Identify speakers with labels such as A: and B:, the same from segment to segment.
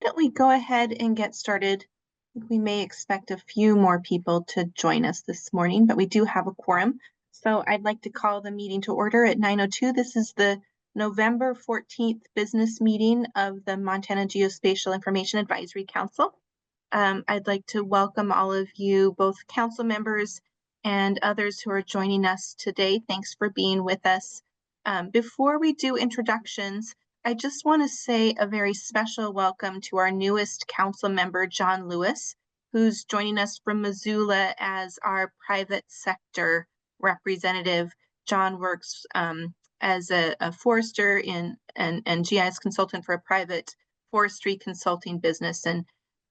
A: don't we go ahead and get started? We may expect a few more people to join us this morning, but we do have a quorum. So I'd like to call the meeting to order at 9:02. This is the November 14th business meeting of the Montana Geospatial Information Advisory Council. I'd like to welcome all of you, both council members and others who are joining us today. Thanks for being with us. Before we do introductions, I just want to say a very special welcome to our newest council member, John Lewis, who's joining us from Missoula as our private sector representative. John works as a forester and GIS consultant for a private forestry consulting business. And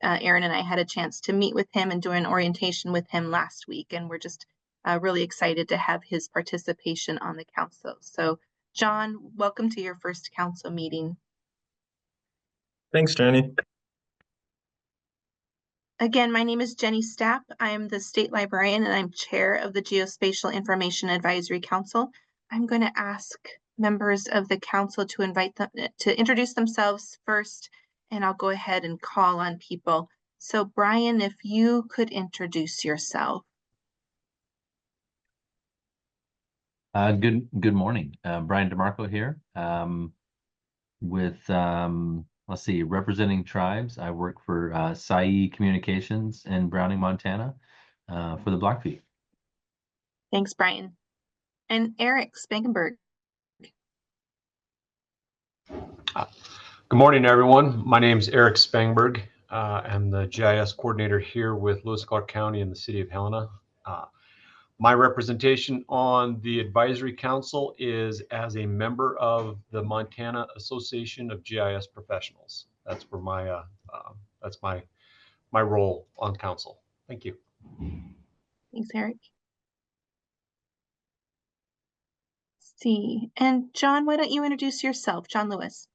A: Aaron and I had a chance to meet with him and do an orientation with him last week. And we're just really excited to have his participation on the council. So John, welcome to your first council meeting.
B: Thanks, Jenny.
A: Again, my name is Jenny Stapp. I am the state librarian and I'm chair of the Geospatial Information Advisory Council. I'm going to ask members of the council to invite them to introduce themselves first, and I'll go ahead and call on people. So Brian, if you could introduce yourself.
C: Good morning. Brian DeMarco here with, let's see, representing tribes. I work for SAI Communications in Browning, Montana for the Blackfeet.
A: Thanks, Brian. And Eric Spangenberg.
D: Good morning, everyone. My name is Eric Spangberg. I'm the GIS coordinator here with Lewis Clark County in the city of Helena. My representation on the advisory council is as a member of the Montana Association of GIS Professionals. That's for my that's my role on council. Thank you.
A: Thanks, Eric. Let's see, and John, why don't you introduce yourself? John Lewis.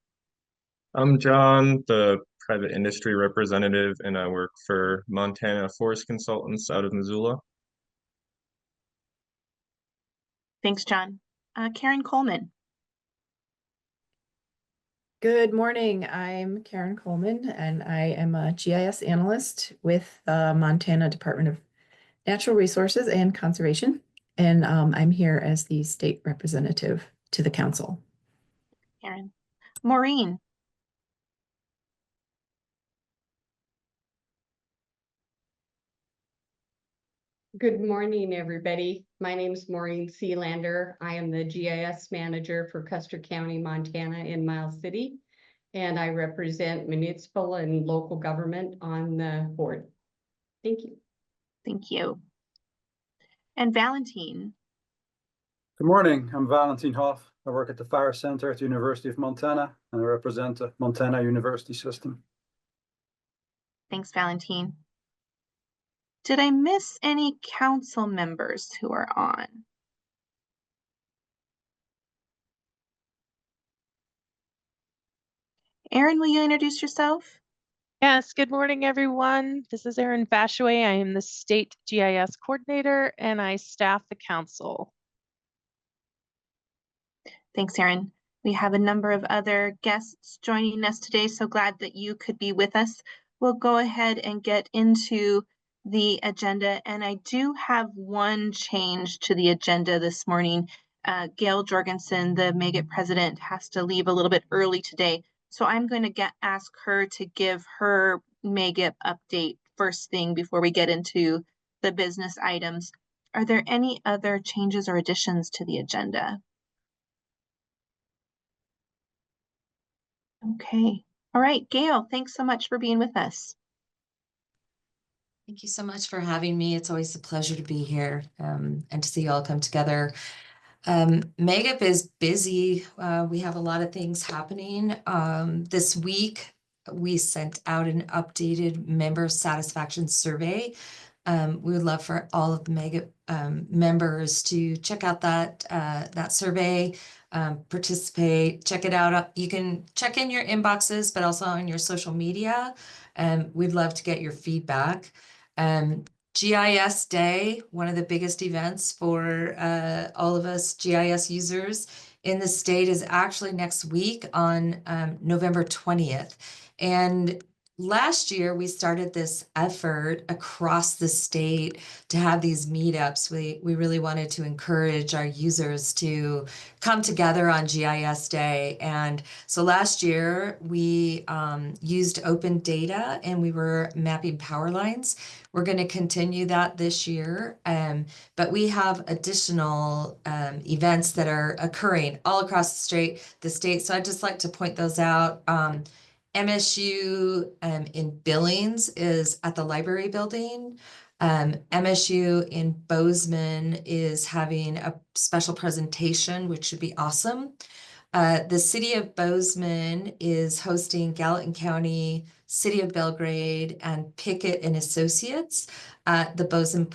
B: I'm John, the private industry representative, and I work for Montana Forest Consultants out of Missoula.
A: Thanks, John. Karen Coleman.
E: Good morning. I'm Karen Coleman, and I am a GIS analyst with the Montana Department of Natural Resources and Conservation, and I'm here as the state representative to the council.
A: Karen. Maureen.
F: Good morning, everybody. My name is Maureen Sealander. I am the GIS manager for Custer County, Montana in Miles City, and I represent municipal and local government on the board. Thank you.
A: Thank you. And Valentine.
G: Good morning. I'm Valentine Hoff. I work at the Fire Center at the University of Montana, and I represent the Montana University System.
A: Thanks, Valentine. Did I miss any council members who are on? Erin, will you introduce yourself?
H: Yes, good morning, everyone. This is Erin Fashaway. I am the state GIS coordinator and I staff the council.
A: Thanks, Erin. We have a number of other guests joining us today, so glad that you could be with us. We'll go ahead and get into the agenda, and I do have one change to the agenda this morning. Gail Jorgensen, the MEGIT president, has to leave a little bit early today, so I'm going to ask her to give her MEGIT update first thing before we get into the business items. Are there any other changes or additions to the agenda? Okay. All right, Gail, thanks so much for being with us.
I: Thank you so much for having me. It's always a pleasure to be here and to see you all come together. MEGIP is busy. We have a lot of things happening. This week, we sent out an updated member satisfaction survey. We would love for all of the MEGIP members to check out that survey, participate, check it out. You can check in your inboxes, but also on your social media. We'd love to get your feedback. GIS Day, one of the biggest events for all of us GIS users in the state, is actually next week on November 20th. And last year we started this effort across the state to have these meetups. We really wanted to encourage our users to come together on GIS Day. And so last year we used open data and we were mapping power lines. We're going to continue that this year, but we have additional events that are occurring all across the state. So I'd just like to point those out. MSU in Billings is at the library building. MSU in Bozeman is having a special presentation, which should be awesome. The city of Bozeman is hosting Gallatin County, City of Belgrade, and Pickett and Associates at the Bozeman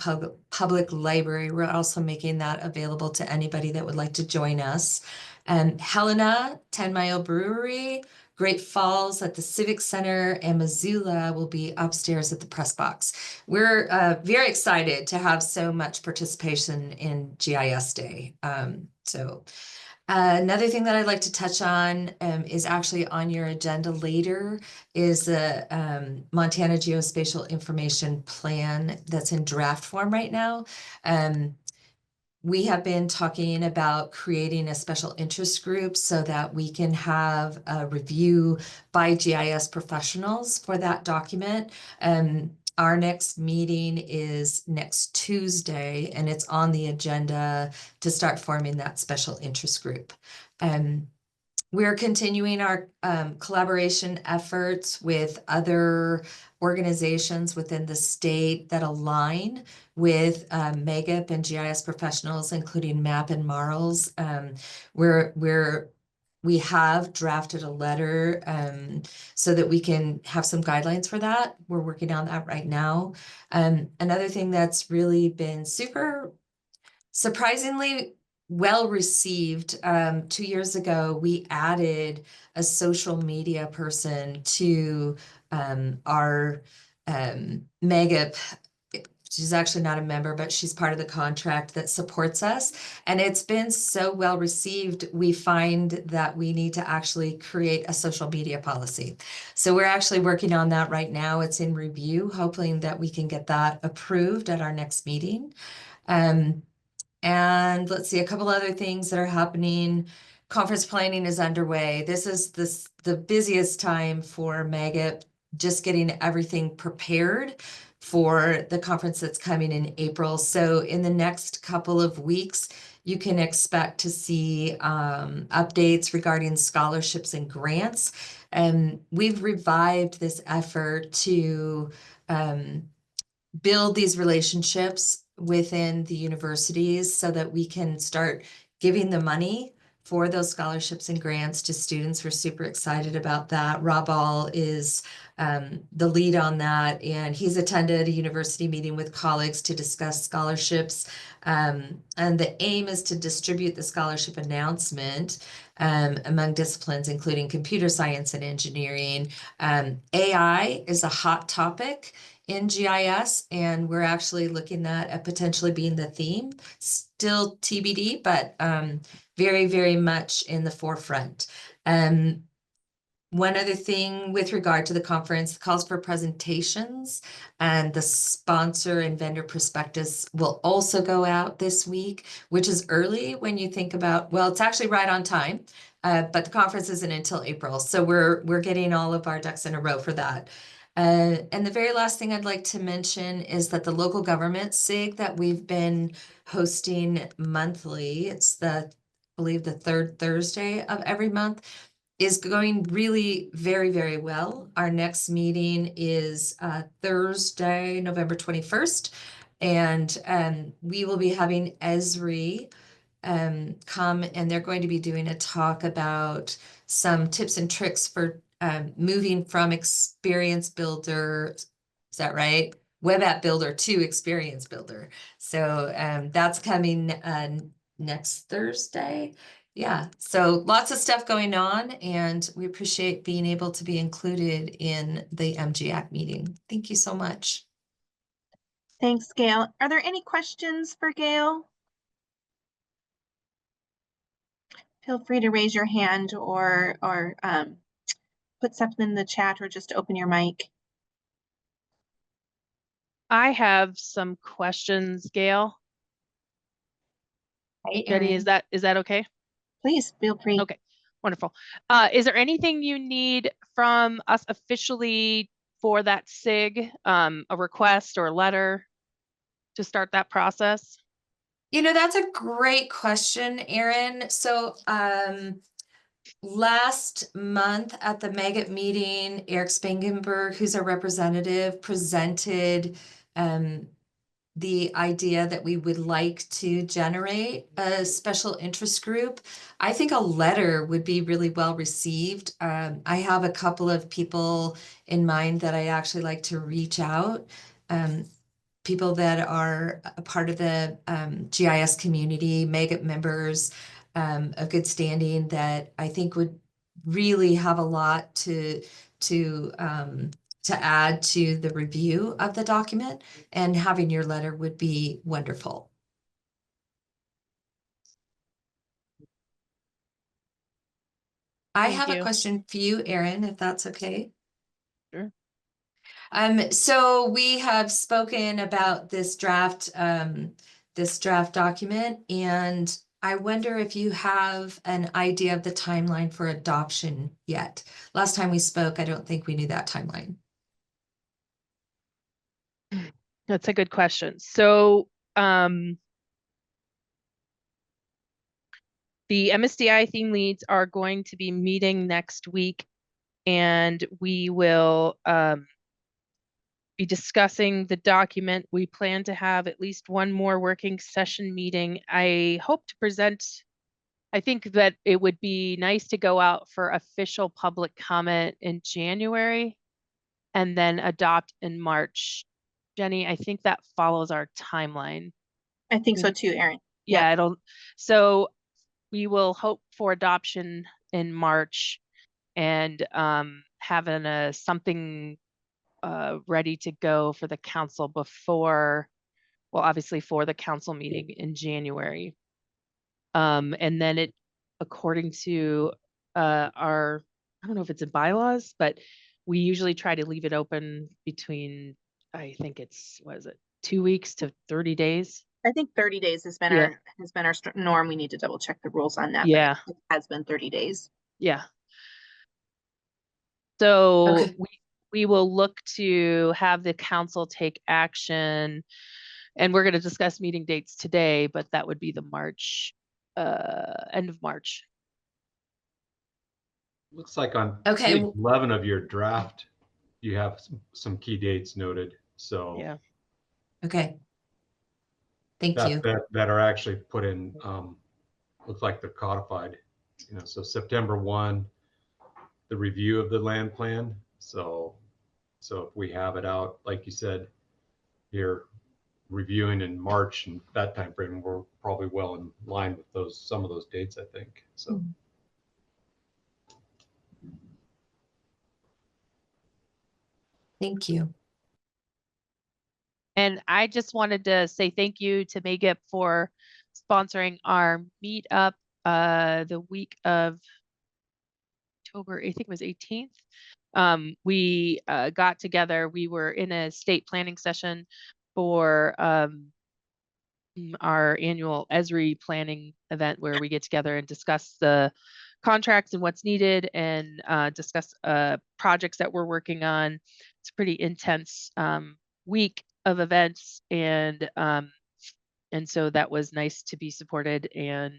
I: Public Library. We're also making that available to anybody that would like to join us. Helena, 10 Mile Brewery, Great Falls at the Civic Center, and Missoula will be upstairs at the press box. We're very excited to have so much participation in GIS Day. Another thing that I'd like to touch on is actually on your agenda later is the Montana Geospatial Information Plan that's in draft form right now. We have been talking about creating a special interest group so that we can have a review by GIS professionals for that document. Our next meeting is next Tuesday, and it's on the agenda to start forming that special interest group. We're continuing our collaboration efforts with other organizations within the state that align with MEGIP and GIS professionals, including MAP and MARLS. We have drafted a letter so that we can have some guidelines for that. We're working on that right now. Another thing that's really been surprisingly well received. 2 years ago, we added a social media person to our MEGIP. She's actually not a member, but she's part of the contract that supports us. And it's been so well received, we find that we need to actually create a social media policy. So we're actually working on that right now. It's in review, hoping that we can get that approved at our next meeting. And let's see, a couple other things that are happening. Conference planning is underway. This is the busiest time for MEGIP, just getting everything prepared for the conference that's coming in April. So in the next couple of weeks, you can expect to see updates regarding scholarships and grants. And we've revived this effort to build these relationships within the universities so that we can start giving the money for those scholarships and grants to students. We're super excited about that. Rob All is the lead on that, and he's attended a university meeting with colleagues to discuss scholarships. And the aim is to distribute the scholarship announcement among disciplines, including computer science and engineering. AI is a hot topic in GIS, and we're actually looking at potentially being the theme. Still TBD, but very, very much in the forefront. One other thing with regard to the conference, calls for presentations, and the sponsor and vendor prospectus will also go out this week, which is early when you think about, well, it's actually right on time, but the conference isn't until April. So we're getting all of our ducks in a row for that. And the very last thing I'd like to mention is that the local government SIG that we've been hosting monthly, it's I believe the third Thursday of every month, is going really very, very well. Our next meeting is Thursday, November 21st, and we will be having Esri come, and they're going to be doing a talk about some tips and tricks for moving from Experience Builder, is that right? Web App Builder to Experience Builder. So that's coming next Thursday. Yeah, so lots of stuff going on, and we appreciate being able to be included in the MGAC meeting. Thank you so much.
A: Thanks, Gail. Are there any questions for Gail? Feel free to raise your hand or put something in the chat or just open your mic.
H: I have some questions, Gail.
I: Hey,
H: Jenny,
I: Erin.
H: is that okay?
A: Please feel free.
H: Okay, wonderful. Is there anything you need from us officially for that SIG, a request or a letter to start that process?
I: You know, that's a great question, Erin. So, last month at the Maggot meeting, Eric Spangenberg, who's our representative, presented the idea that we would like to generate a special interest group. I think a letter would be really well received. I have a couple of people in mind that I actually like to reach out. People that are a part of the GIS community, Maggot members, of good standing that I think would really have a lot to add to the review of the document, and having your letter would be wonderful. I
H: Thank
I: have a
H: you.
I: question for you, Erin, if that's okay.
H: Sure.
I: So we have spoken about this draft document, and I wonder if you have an idea of the timeline for adoption yet. Last time we spoke, I don't think we knew that timeline.
H: That's a good question. So, the MSDI theme leads are going to be meeting next week, and we will be discussing the document. We plan to have at least one more working session meeting. I hope to present, I think that it would be nice to go out for official public comment in January and then adopt in March. Jenny, I think that follows our timeline.
A: I think so too, Erin.
H: Yeah, so we will hope for adoption in March and having something ready to go for the council before, well, obviously for the council meeting in January. And then it, according to our, I don't know if it's in bylaws, but we usually try to leave it open between, I think it's, what is it, 2 weeks to 30 days?
A: I think 30 days has been
H: Yeah.
A: our norm. We need to double check the rules on that. But
H: Yeah.
A: it has been 30 days.
H: Yeah. So
I: Okay.
H: we will look to have the council take action, and we're going to discuss meeting dates today, but that would be the March, end of March.
D: Looks like on
I: Okay.
D: page 11 of your draft, you have some key dates noted. So
H: Yeah.
I: Okay. Thank you.
D: that are actually put in, looks like they're codified, you know, so September 1, the review of the land plan. So if we have it out, like you said, here reviewing in March and that time frame, we're probably well in line with some of those dates, I think. So.
I: Thank you.
H: And I just wanted to say thank you to Megip for sponsoring our meetup the week of October, I think it was 18th. We got together, we were in a state planning session for our annual ESRI planning event where we get together and discuss the contracts and what's needed and discuss projects that we're working on. It's a pretty intense week of events, and so that was nice to be supported and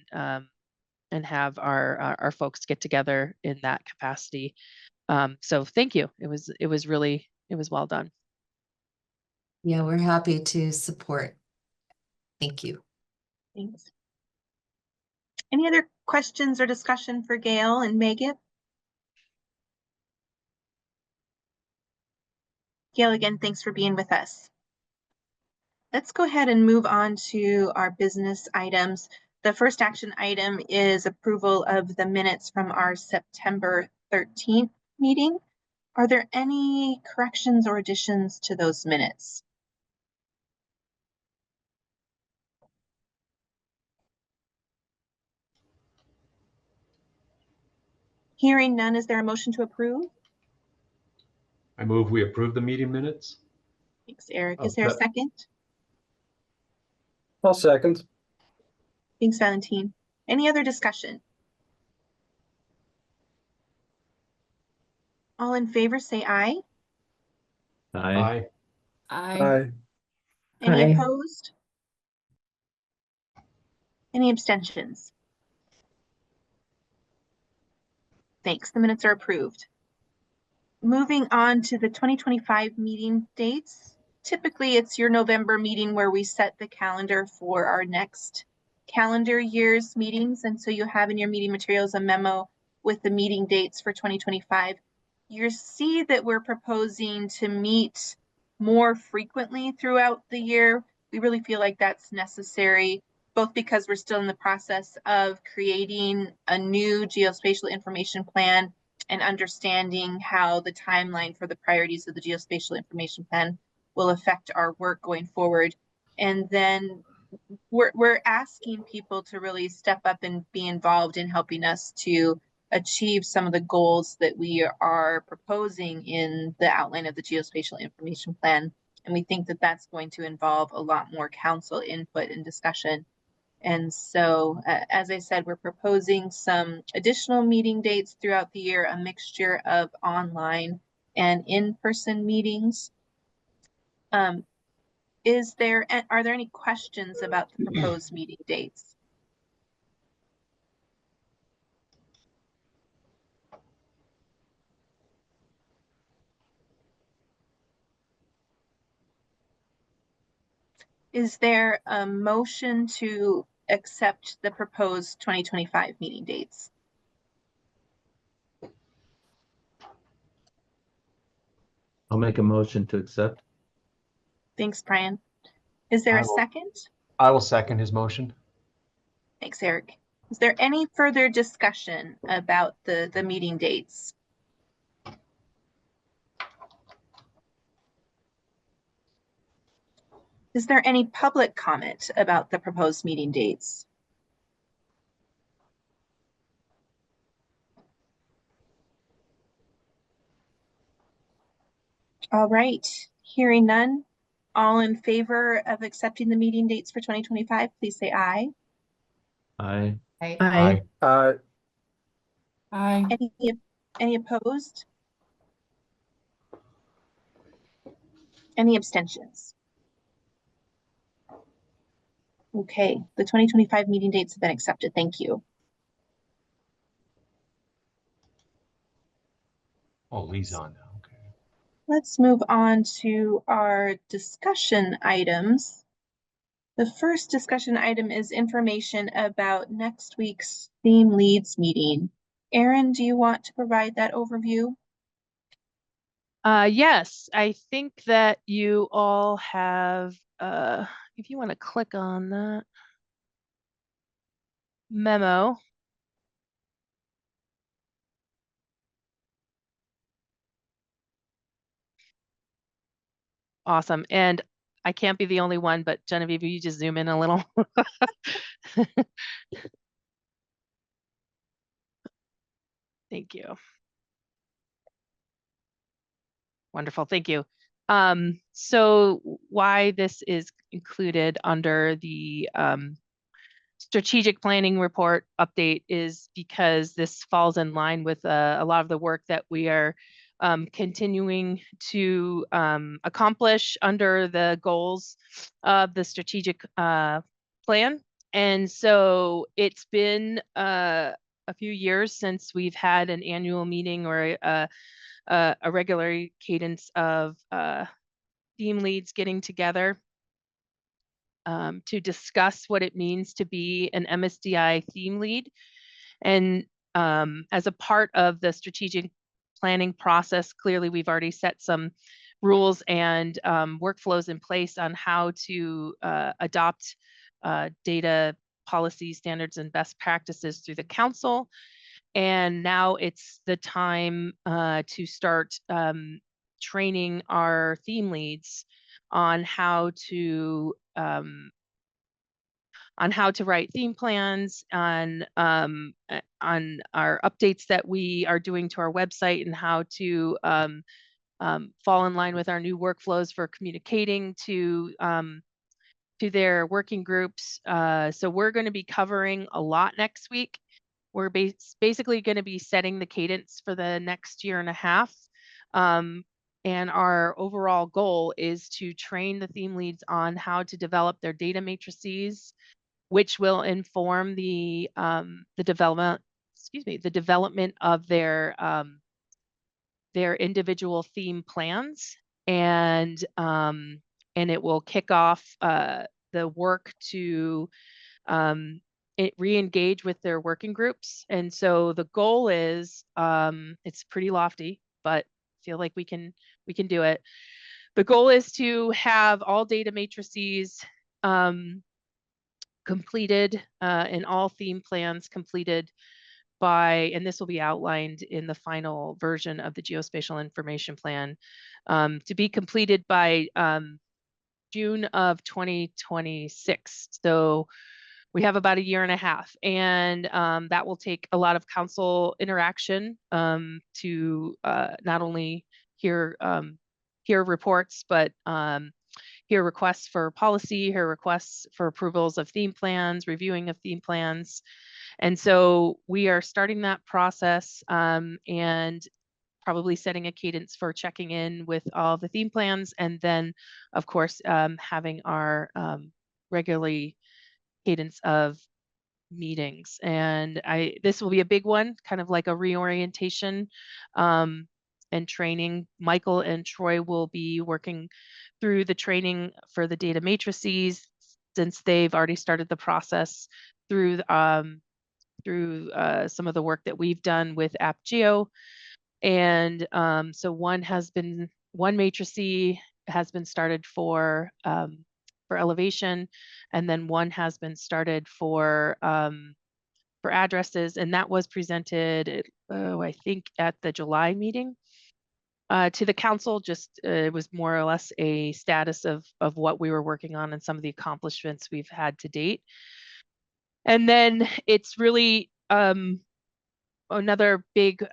H: have our folks get together in that capacity. So thank you. It was well done.
I: Yeah, we're happy to support. Thank you.
A: Thanks. Any other questions or discussion for Gail and Megan? Gail, again, thanks for being with us. Let's go ahead and move on to our business items. The first action item is approval of the minutes from our September 13th meeting. Are there any corrections or additions to those minutes? Hearing none, is there a motion to approve?
D: I move we approve the meeting minutes.
A: Thanks, Eric.
D: Oh,
A: Is there a
D: that-
A: second?
G: I'll second.
A: Thanks, Valentine. Any other discussion? All in favor, say aye.
C: Aye.
G: Aye.
A: Any
E: Aye.
A: opposed? Any abstentions? Thanks. The minutes are approved. Moving on to the 2025 meeting dates. Typically, it's your November meeting where we set the calendar for our next calendar year's meetings. And so you have in your meeting materials a memo with the meeting dates for 2025. You see that we're proposing to meet more frequently throughout the year. We really feel like that's necessary, both because we're still in the process of creating a new geospatial information plan and understanding how the timeline for the priorities of the geospatial information plan will affect our work going forward. And then we're asking people to really step up and be involved in helping us to achieve some of the goals that we are proposing in the outline of the geospatial information plan. And we think that that's going to involve a lot more council input and discussion. And so, as I said, we're proposing some additional meeting dates throughout the year, a mixture of online and in-person meetings. Are there any questions about the proposed meeting dates? Is there a motion to accept the proposed 2025 meeting dates?
C: I'll make a motion to accept.
A: Thanks, Brian. Is there
D: I
A: a
D: will-
A: second?
D: I will second his motion.
A: Thanks, Eric. Is there any further discussion about the meeting dates? Is there any public comment about the proposed meeting dates? All right, hearing none. All in favor of accepting the meeting dates for 2025, please say aye.
C: Aye.
E: Aye.
I: Aye.
A: Any opposed? Any abstentions? Okay, the 2025 meeting dates have been accepted. Thank you.
D: Oh, Lee's on now. Okay.
A: Let's move on to our discussion items. The first discussion item is information about next week's theme leads meeting. Erin, do you want to provide that overview?
H: Yes, I think that you all have, if you want to click on that memo. Awesome. And I can't be the only one, but Genevieve, will you just zoom in a little? Thank you. Wonderful, thank you. So why this is included under the strategic planning report update is because this falls in line with a lot of the work that we are continuing to accomplish under the goals of the strategic plan. And so it's been a few years since we've had an annual meeting or a regular cadence of theme leads getting together to discuss what it means to be an MSDI theme lead. And as a part of the strategic planning process, clearly we've already set some rules and workflows in place on how to adopt data policy standards and best practices through the council. And now it's the time to start training our theme leads on how to write theme plans, on our updates that we are doing to our website, and how to fall in line with our new workflows for communicating to their working groups. So we're going to be covering a lot next week. We're basically going to be setting the cadence for the next year and a half. And our overall goal is to train the theme leads on how to develop their data matrices, which will inform the development of their individual theme plans, and it will kick off the work to re-engage with their working groups. And so the goal is, it's pretty lofty, but feel like we can do it. The goal is to have all data matrices completed and all theme plans completed by, and this will be outlined in the final version of the Geospatial Information Plan, to be completed by June of 2026. So we have about a year and a half, and that will take a lot of council interaction to not only hear reports, but hear requests for policy, hear requests for approvals of theme plans, reviewing of theme plans. And so we are starting that process and probably setting a cadence for checking in with all the theme plans. And then, of course, having our regularly cadence of meetings. And this will be a big one, kind of like a reorientation and training. Michael and Troy will be working through the training for the data matrices, since they've already started the process through some of the work that we've done with AppGeo. And so one matrice has been started for elevation, and then one has been started for addresses, and that was presented, I think, at the July meeting to the council. Just it was more or less a status of what we were working on and some of the accomplishments we've had to date. And then it's really another big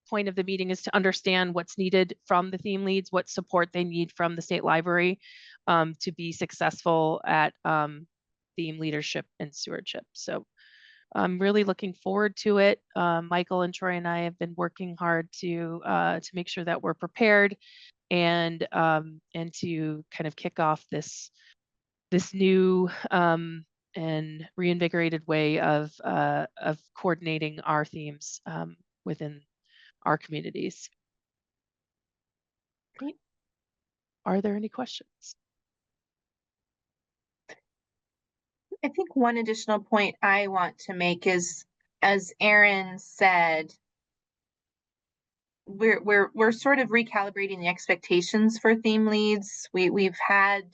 H: point of the meeting is to understand what's needed from the theme leads, what support they need from the state library to be successful at theme leadership and stewardship. So I'm really looking forward to it. Michael and Troy and I have been working hard to make sure that we're prepared and to kind of kick off this new and reinvigorated way of coordinating our themes within our communities.
A: Great.
H: Are there any questions?
A: I think one additional point I want to make is, as Aaron said, we're sort of recalibrating the expectations for theme leads. We've had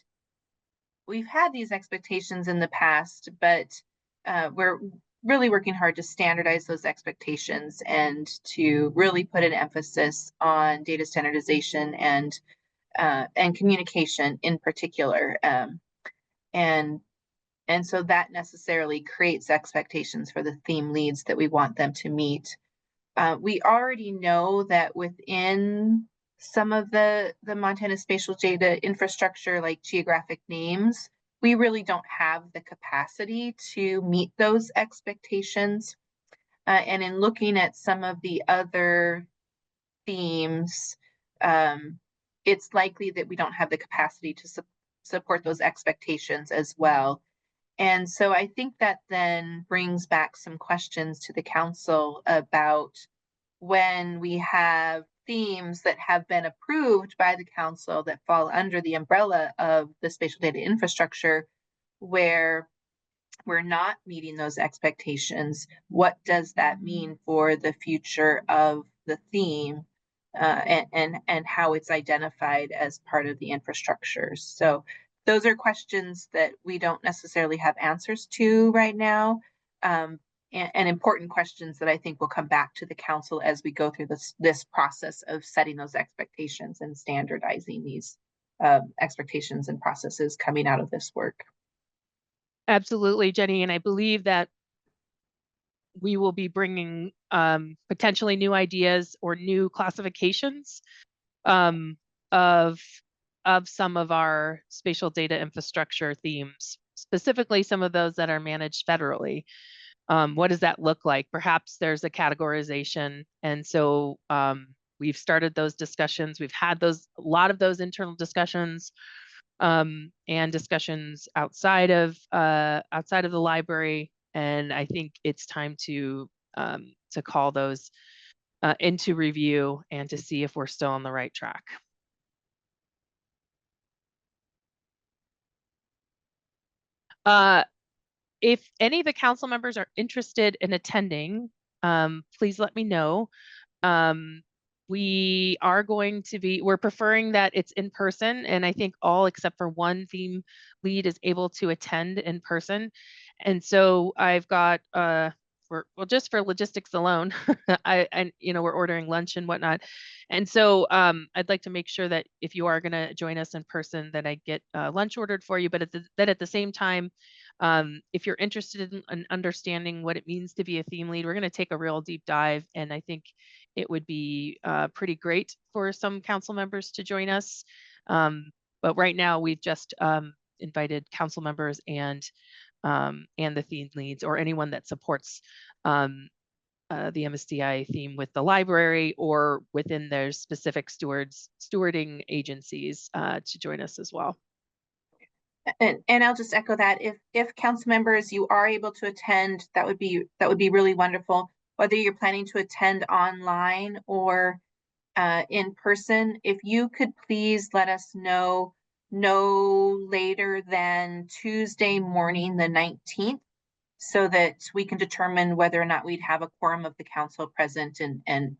A: these expectations in the past, but we're really working hard to standardize those expectations and to really put an emphasis on data standardization and communication in particular. And so that necessarily creates expectations for the theme leads that we want them to meet. We already know that within some of the Montana spatial data infrastructure, like geographic names, we really don't have the capacity to meet those expectations. And in looking at some of the other themes, it's likely that we don't have the capacity to support those expectations as well. And so I think that then brings back some questions to the council about when we have themes that have been approved by the council that fall under the umbrella of the spatial data infrastructure, where we're not meeting those expectations. What does that mean for the future of the theme and how it's identified as part of the infrastructure? So those are questions that we don't necessarily have answers to right now, and important questions that I think will come back to the council as we go through this process of setting those expectations and standardizing these expectations and processes coming out of this work.
H: Absolutely, Jenny. And I believe that we will be bringing potentially new ideas or new classifications um, of some of our spatial data infrastructure themes, specifically some of those that are managed federally. What does that look like? Perhaps there's a categorization. And so we've started those discussions. We've had a lot of those internal discussions and discussions outside of the library. And I think it's time to call those into review and to see if we're still on the right track. If any of the council members are interested in attending, please let me know. We're preferring that it's in person, and I think all except for one theme lead is able to attend in person. And so I've got, just for logistics alone, we're ordering lunch and whatnot. And so I'd like to make sure that if you are going to join us in person, that I get lunch ordered for you, but at the same time, if you're interested in understanding what it means to be a theme lead, we're going to take a real deep dive. And I think it would be pretty great for some council members to join us. But right now we've just invited council members and the theme leads or anyone that supports the MSDI theme with the library or within their specific stewarding agencies to join us as well.
A: And I'll just echo that if council members, you are able to attend, that would be really wonderful. Whether you're planning to attend online or in person, if you could please let us know no later than Tuesday morning, the 19th, so that we can determine whether or not we'd have a quorum of the council present and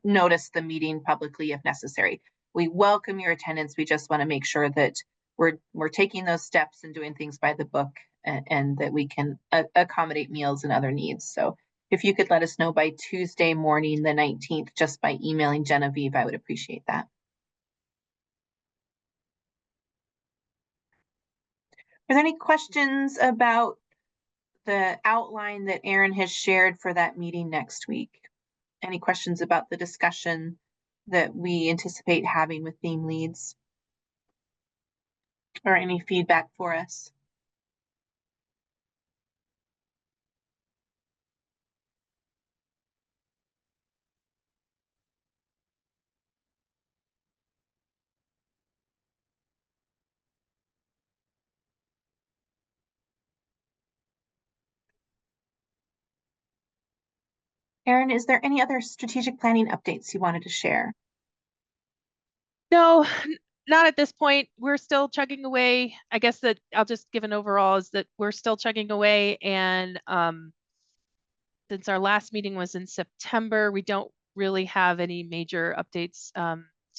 A: notice the meeting publicly if necessary. We welcome your attendance. We just want to make sure that we're taking those steps and doing things by the book and that we can accommodate meals and other needs. So if you could let us know by Tuesday morning, the 19th, just by emailing Genevieve, I would appreciate that. Are there any questions about the outline that Aaron has shared for that meeting next week? Any questions about the discussion that we anticipate having with theme leads? Or any feedback for us? Aaron, is there any other strategic planning updates you wanted to share?
H: No, not at this point. We're still chugging away. I guess that I'll just give an overall is that we're still chugging away. And since our last meeting was in September, we don't really have any major updates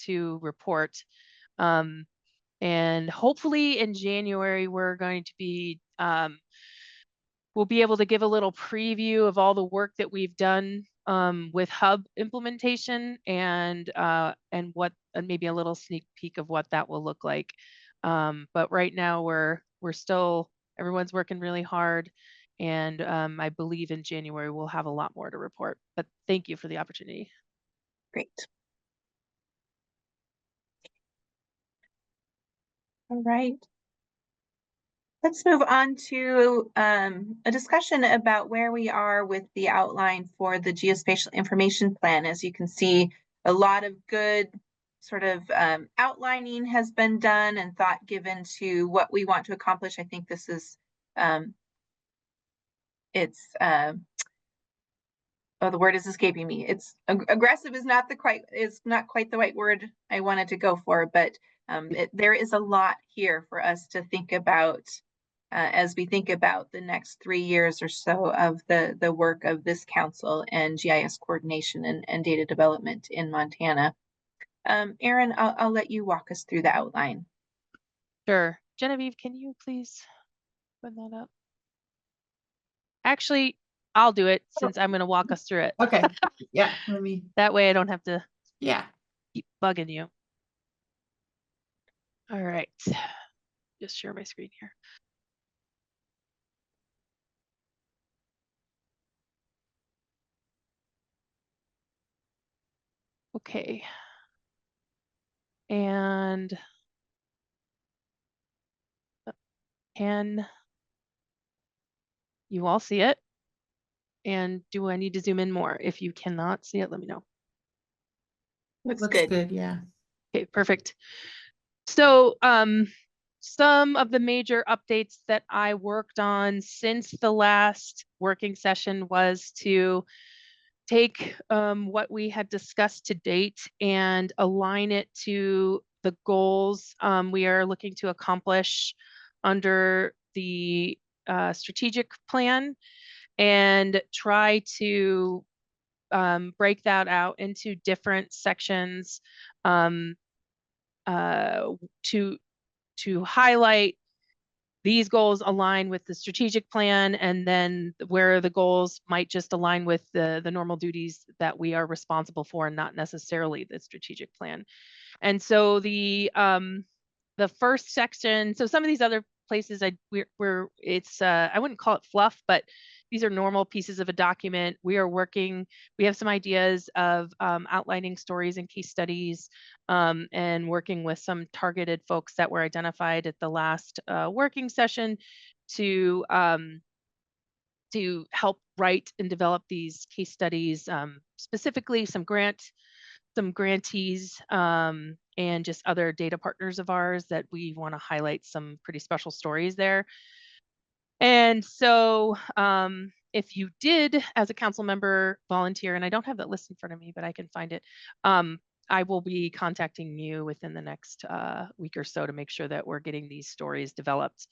H: to report. And hopefully in January, we're going to be, we'll be able to give a little preview of all the work that we've done with hub implementation and maybe a little sneak peek of what that will look like. But right now we're still, everyone's working really hard. And I believe in January, we'll have a lot more to report, but thank you for the opportunity.
A: Great. All right. Let's move on to a discussion about where we are with the outline for the Geospatial Information Plan. As you can see, a lot of good sort of outlining has been done and thought given to what we want to accomplish. I think this is, the word is escaping me. It's aggressive is not quite the right word I wanted to go for, but there is a lot here for us to think about as we think about the next 3 years or so of the work of this council and GIS coordination and data development in Montana. Aaron, I'll let you walk us through the outline.
H: Sure. Genevieve, can you please put that up? Actually, I'll do it since I'm going to walk us through it.
E: Okay. Yeah. Let me.
H: That way I don't have to keep bugging you. All right. Just share my screen here. Okay. And can you all see it? And do I need to zoom in more? If you cannot see it, let me know.
A: Looks good.
E: Yeah.
H: Okay, perfect. So some of the major updates that I worked on since the last working session was to take what we had discussed to date and align it to the goals we are looking to accomplish under the strategic plan, and try to break that out into different sections um, to highlight these goals align with the strategic plan, and then where the goals might just align with the normal duties that we are responsible for and not necessarily the strategic plan. And so the first section, so some of these other places we're it's I wouldn't call it fluff, but these are normal pieces of a document. We have some ideas of outlining stories and case studies, and working with some targeted folks that were identified at the last working session to help write and develop these case studies, specifically some grantees, and just other data partners of ours that we want to highlight some pretty special stories there. And so if you did, as a council member, volunteer, and I don't have that list in front of me, but I can find it, I will be contacting you within the next week or so to make sure that we're getting these stories developed.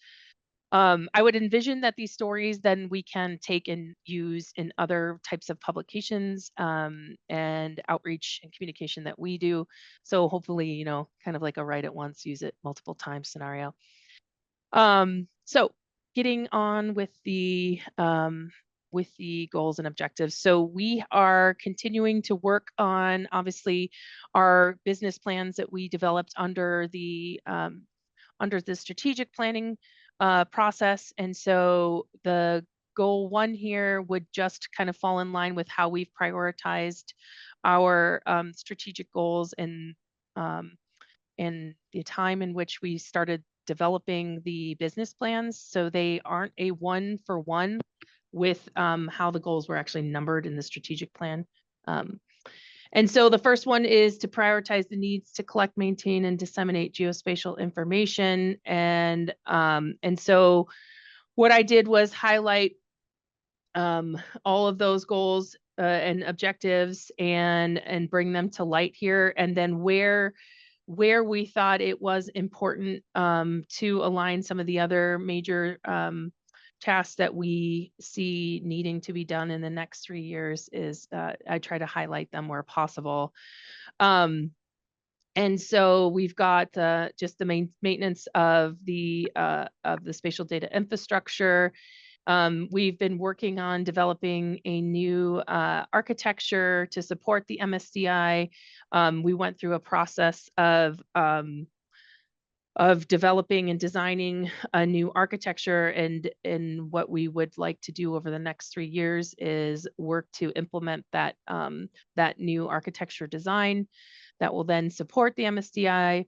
H: I would envision that these stories then we can take and use in other types of publications and outreach and communication that we do. So hopefully, kind of like a write it once, use it multiple times scenario. So getting on with the goals and objectives. So we are continuing to work on, obviously, our business plans that we developed under the strategic planning process. And so the goal 1 here would just kind of fall in line with how we've prioritized our strategic goals and the time in which we started developing the business plans. So they aren't a 1-for-1 with how the goals were actually numbered in the strategic plan. And so the first one is to prioritize the needs to collect, maintain, and disseminate geospatial information. And so what I did was highlight all of those goals and objectives and bring them to light here. And then where we thought it was important to align some of the other major tasks that we see needing to be done in the next 3 years is I try to highlight them where possible. And so we've got just the maintenance of the spatial data infrastructure. We've been working on developing a new architecture to support the MSDI. We went through a process of developing and designing a new architecture, and what we would like to do over the next 3 years is work to implement that new architecture design that will then support the MSDI.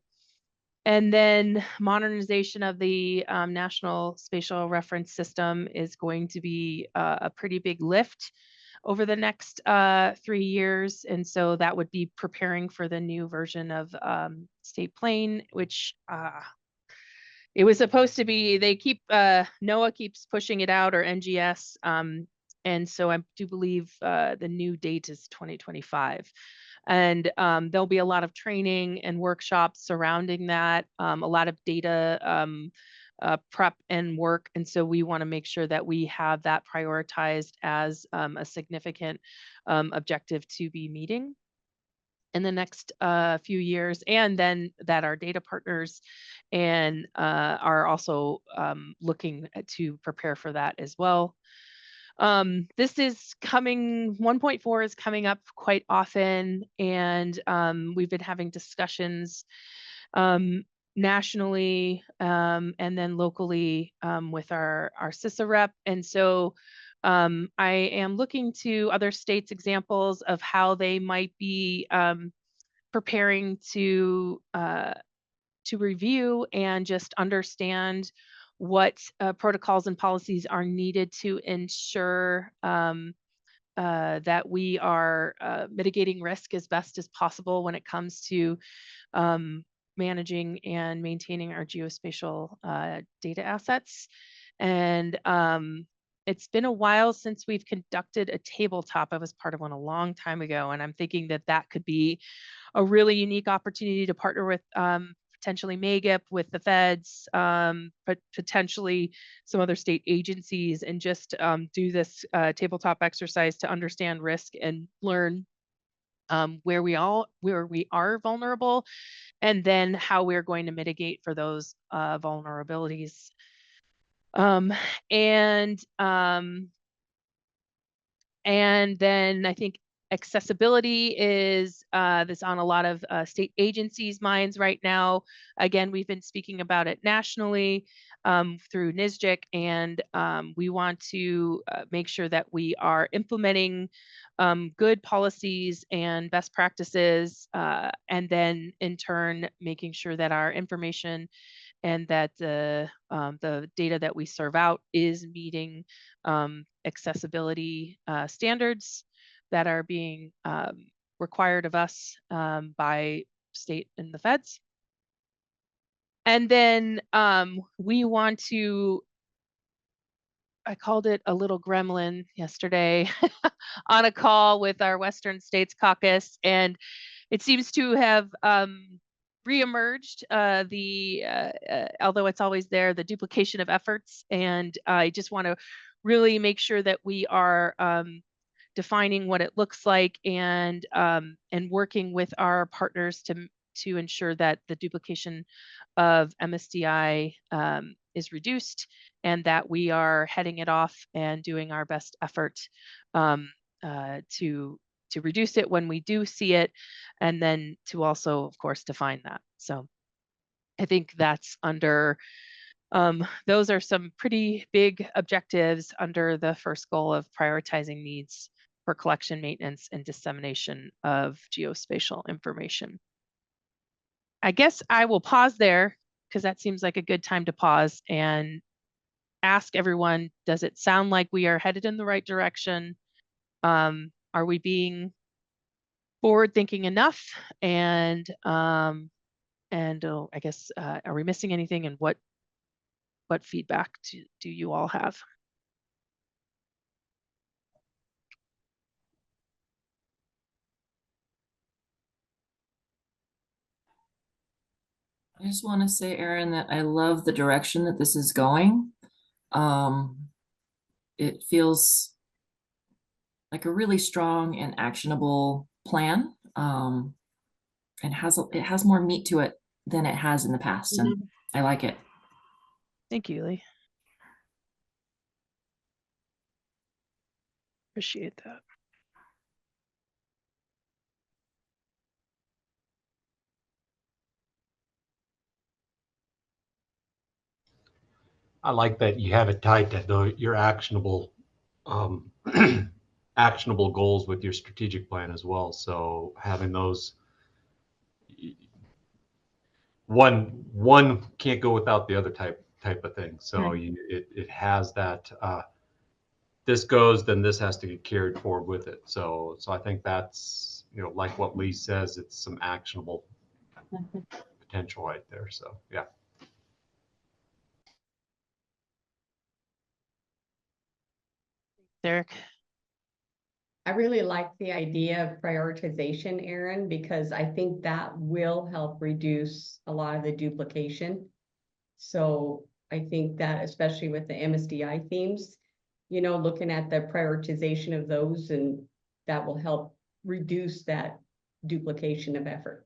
H: And then modernization of the National Spatial Reference System is going to be a pretty big lift over the next 3 years. And so that would be preparing for the new version of State Plane, which it was supposed to be, NOAA keeps pushing it out, or NGS. And so I do believe the new date is 2025. And there'll be a lot of training and workshops surrounding that, a lot of data prep and work. And so we want to make sure that we have that prioritized as a significant objective to be meeting in the next few years, and then that our data partners and are also looking to prepare for that as well. This is coming, 1.4 is coming up quite often, and we've been having discussions nationally and then locally with our CISA rep. And so I am looking to other states' examples of how they might be preparing to review and just understand what protocols and policies are needed to ensure that we are mitigating risk as best as possible when it comes to managing and maintaining our geospatial data assets. And it's been a while since we've conducted a tabletop. I was part of one a long time ago, and I'm thinking that that could be a really unique opportunity to partner with potentially MAGIP, with the feds, but potentially some other state agencies, and just do this tabletop exercise to understand risk and learn where we are vulnerable, and then how we're going to mitigate for those vulnerabilities. And then I think accessibility is that's on a lot of state agencies' minds right now. Again, we've been speaking about it nationally through NISJIC, and we want to make sure that we are implementing good policies and best practices, and then in turn making sure that our information and that the data that we serve out is meeting accessibility standards that are being required of us by state and the feds. And then we want to, I called it a little gremlin yesterday on a call with our Western States Caucus, and it seems to have reemerged, although it's always there, the duplication of efforts. And I just want to really make sure that we are defining what it looks like, and working with our partners to ensure that the duplication of MSDI is reduced, and that we are heading it off and doing our best effort to reduce it when we do see it, and then to also, of course, define that. So I think that's under, those are some pretty big objectives under the first goal of prioritizing needs for collection, maintenance, and dissemination of geospatial information. I guess I will pause there, because that seems like a good time to pause and ask everyone, does it sound like we are headed in the right direction? Are we being forward thinking enough? And I guess, are we missing anything, and what feedback do you all have?
J: I just want to say, Erin, that I love the direction that this is going. It feels like a really strong and actionable plan. It has more meat to it than it has in the past, and I like it.
H: Thank you, Lee. Appreciate that.
D: I like that you have it tied to your actionable actionable goals with your strategic plan as well. So having those, one can't go without the other type of thing. So it has that this goes, then this has to get carried forward with it. So I think that's, like what Lee says, it's some actionable potential right there. So yeah.
H: Derek?
F: I really like the idea of prioritization, Erin, because I think that will help reduce a lot of the duplication. So I think that, especially with the MSDI themes, looking at the prioritization of those, and that will help reduce that duplication of effort.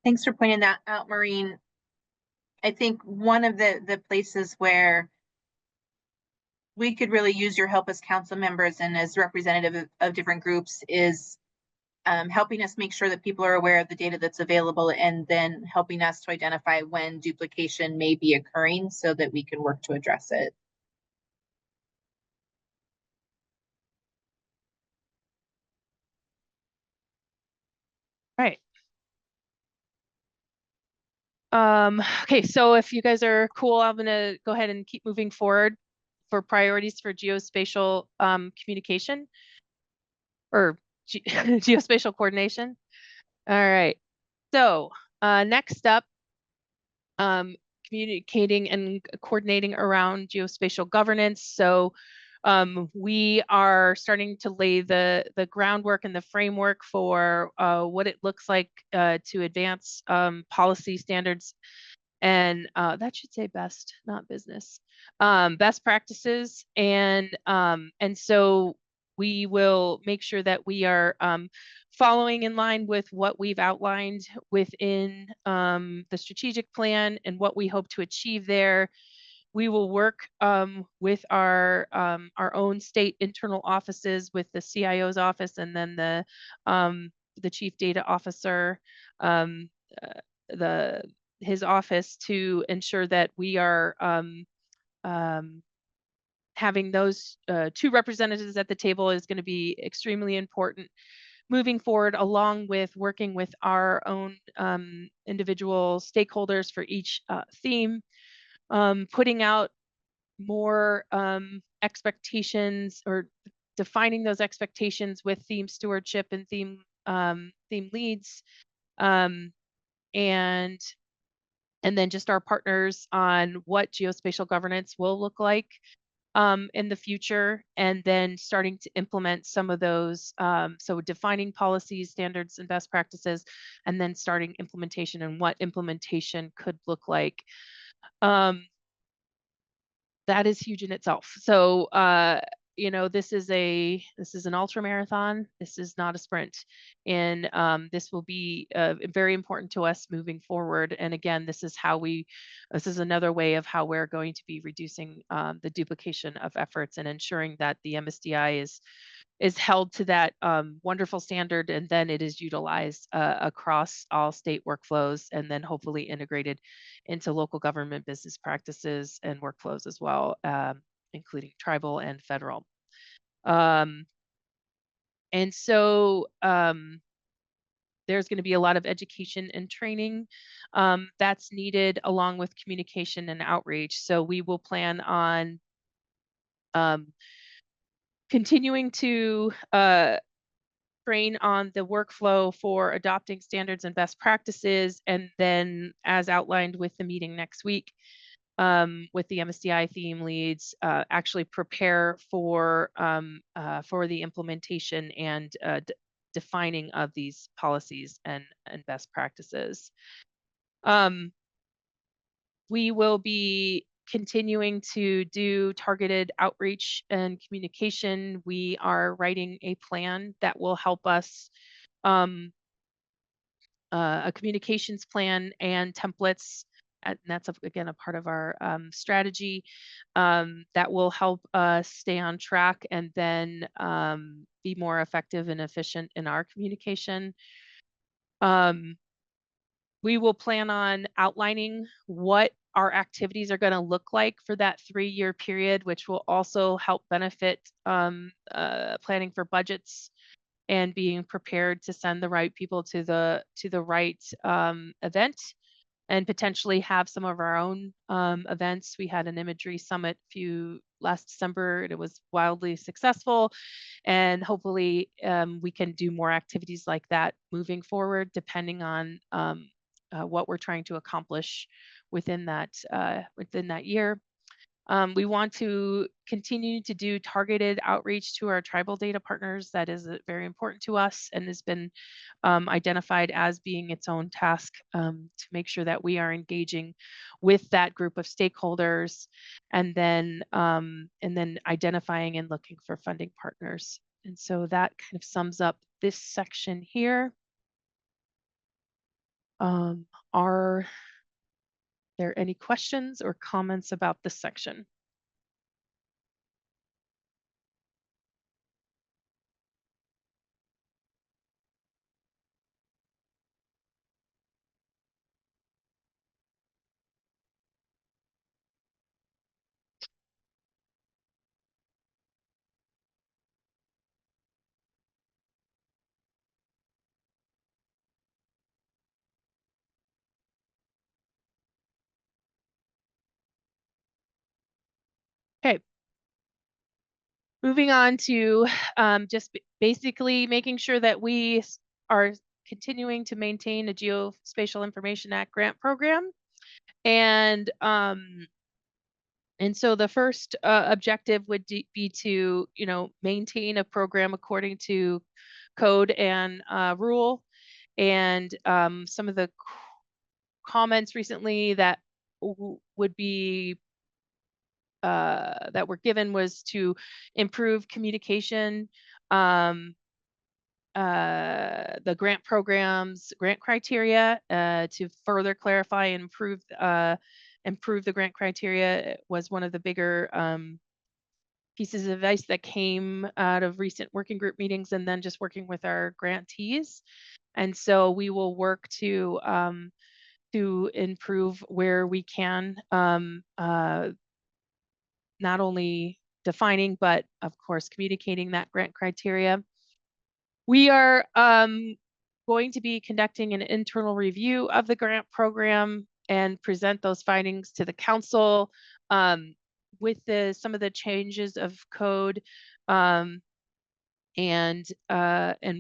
A: Thanks for pointing that out, Maureen. I think one of the places where we could really use your help as council members and as representative of different groups is helping us make sure that people are aware of the data that's available, and then helping us to identify when duplication may be occurring so that we can work to address it.
H: Right. Okay, so if you guys are cool, I'm gonna go ahead and keep moving forward for priorities for geospatial communication or geospatial coordination. All right. So next up, communicating and coordinating around geospatial governance. So we are starting to lay the groundwork and the framework for what it looks like to advance policy standards, and that should say best, not business, best practices. And so we will make sure that we are following in line with what we've outlined within the strategic plan and what we hope to achieve there. We will work with our own state internal offices, with the CIO's office, and then the chief data officer, the his office, to ensure that we are having those two representatives at the table is going to be extremely important moving forward, along with working with our own individual stakeholders for each theme, putting out more expectations, or defining those expectations with theme stewardship and theme leads, and then just our partners on what geospatial governance will look like in the future, and then starting to implement some of those. So defining policies, standards, and best practices, and then starting implementation and what implementation could look like. That is huge in itself. So, this is an ultra marathon. This is not a sprint, and this will be very important to us moving forward. And again, this is another way of how we're going to be reducing the duplication of efforts and ensuring that the MSDI is held to that wonderful standard, and then it is utilized across all state workflows, and then hopefully integrated into local government business practices and workflows as well, including tribal and federal. And so there's going to be a lot of education and training that's needed, along with communication and outreach. So we will plan on continuing to train on the workflow for adopting standards and best practices, and then, as outlined with the meeting next week, with the MSDI theme leads, actually prepare for the implementation and defining of these policies and best practices. We will be continuing to do targeted outreach and communication. We are writing a plan that will help us, a communications plan and templates, and that's again a part of our strategy, that will help us stay on track, and then be more effective and efficient in our communication. We will plan on outlining what our activities are going to look like for that 3-year period, which will also help benefit planning for budgets and being prepared to send the right people to the right event, and potentially have some of our own events. We had an imagery summit last December, and it was wildly successful. And hopefully we can do more activities like that moving forward, depending on what we're trying to accomplish within that year. We want to continue to do targeted outreach to our tribal data partners. That is very important to us, and has been identified as being its own task, to make sure that we are engaging with that group of stakeholders, and then identifying and looking for funding partners. And so that kind of sums up this section here. Are there any questions or comments about this section? Moving on to just basically making sure that we are continuing to maintain a Geospatial Information Act grant program. And so the first objective would be to, maintain a program according to code and rule. And some of the comments recently that would be that were given was to improve communication, the grant programs, grant criteria, to further clarify and improve the grant criteria was one of the bigger pieces of advice that came out of recent working group meetings, and then just working with our grantees. And so we will work to improve where we can, not only defining, but of course, communicating that grant criteria. We are going to be conducting an internal review of the grant program and present those findings to the council. With some of the changes of code and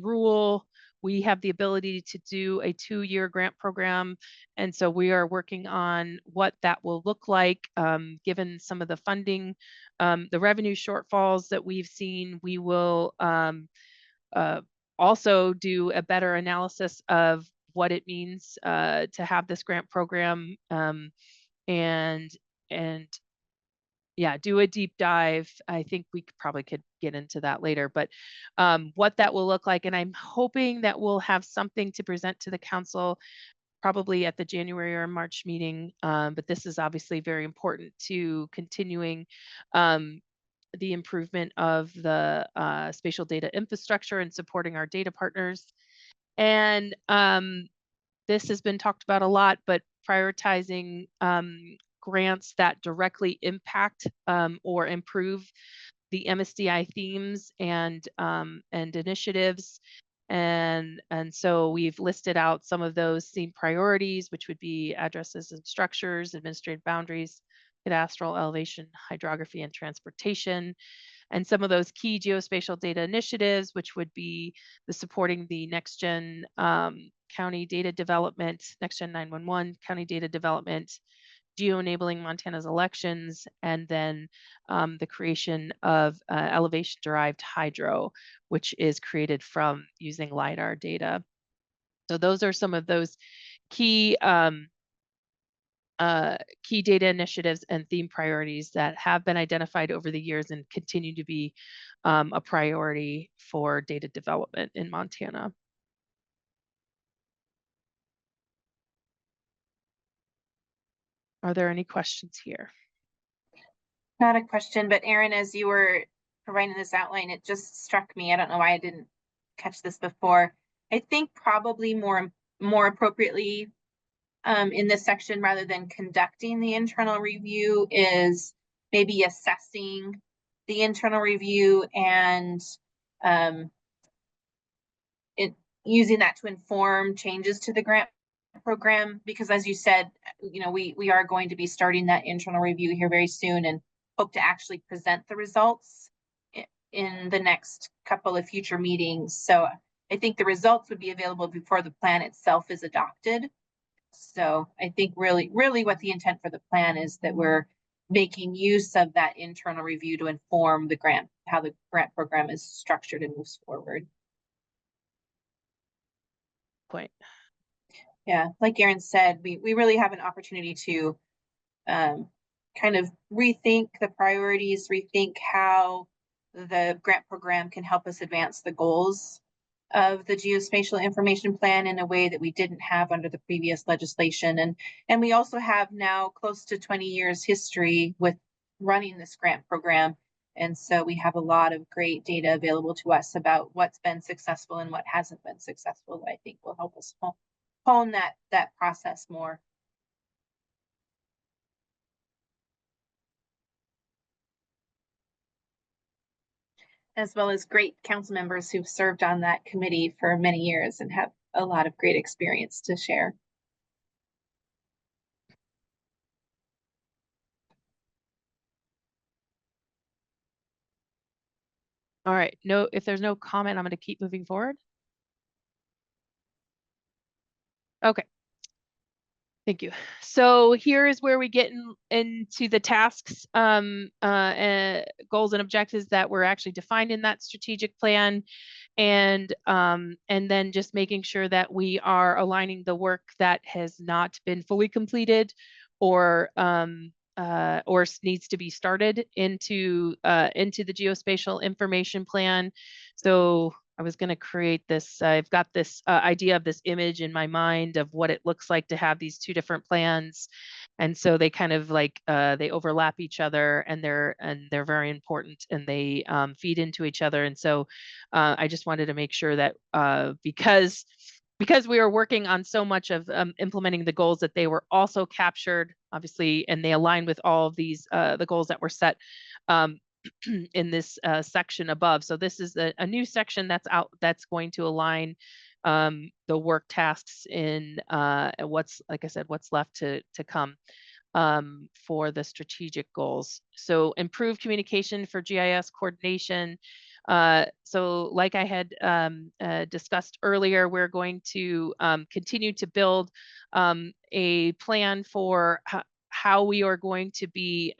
H: rule, we have the ability to do a 2-year grant program. And so we are working on what that will look like, given some of the funding, the revenue shortfalls that we've seen. We will also do a better analysis of what it means to have this grant program, and yeah, do a deep dive. I think we probably could get into that later, but what that will look like. And I'm hoping that we'll have something to present to the council probably at the January or March meeting. But this is obviously very important to continuing the improvement of the spatial data infrastructure and supporting our data partners. And this has been talked about a lot, but prioritizing grants that directly impact or improve the MSDI themes and initiatives. And so we've listed out some of those theme priorities, which would be addresses and structures, administrative boundaries, cadastral, elevation, hydrography, and transportation. And some of those key geospatial data initiatives, which would be the supporting the next gen county data development, next gen 911 county data development, geo-enabling Montana's elections, and then the creation of elevation-derived hydro, which is created from using LiDAR data. So those are some of those key key data initiatives and theme priorities that have been identified over the years and continue to be a priority for data development in Montana. Are there any questions here?
A: Not a question, but Erin, as you were providing this outline, it just struck me. I don't know why I didn't catch this before. I think probably more appropriately in this section, rather than conducting the internal review, is maybe assessing the internal review and using that to inform changes to the grant program. Because as you said, we are going to be starting that internal review here very soon and hope to actually present the results in the next couple of future meetings. So I think the results would be available before the plan itself is adopted. So I think really what the intent for the plan is that we're making use of that internal review to inform the grant, how the grant program is structured and moves forward.
H: Point.
A: Yeah, like Erin said, we really have an opportunity to kind of rethink the priorities, rethink how the grant program can help us advance the goals of the geospatial information plan in a way that we didn't have under the previous legislation. And we also have now close to 20 years history with running this grant program. And so we have a lot of great data available to us about what's been successful and what hasn't been successful that I think will help us hone that process more. As well as great council members who've served on that committee for many years and have a lot of great experience to share.
H: All right, no, if there's no comment, I'm going to keep moving forward. Okay. Thank you. So here is where we get into the tasks, goals and objectives that were actually defined in that strategic plan. And then just making sure that we are aligning the work that has not been fully completed or needs to be started into the geospatial information plan. So I was going to create this. I've got this idea of this image in my mind of what it looks like to have these two different plans, and so they kind of like they overlap each other, and they're very important, and they feed into each other. And so I just wanted to make sure that because we are working on so much of implementing the goals, that they were also captured, obviously, and they align with all of these the goals that were set in this section above. So this is a new section that's going to align the work tasks in what's, like I said, what's left to come for the strategic goals. So improve communication for GIS coordination. So like I had discussed earlier, we're going to continue to build a plan for how we are going to be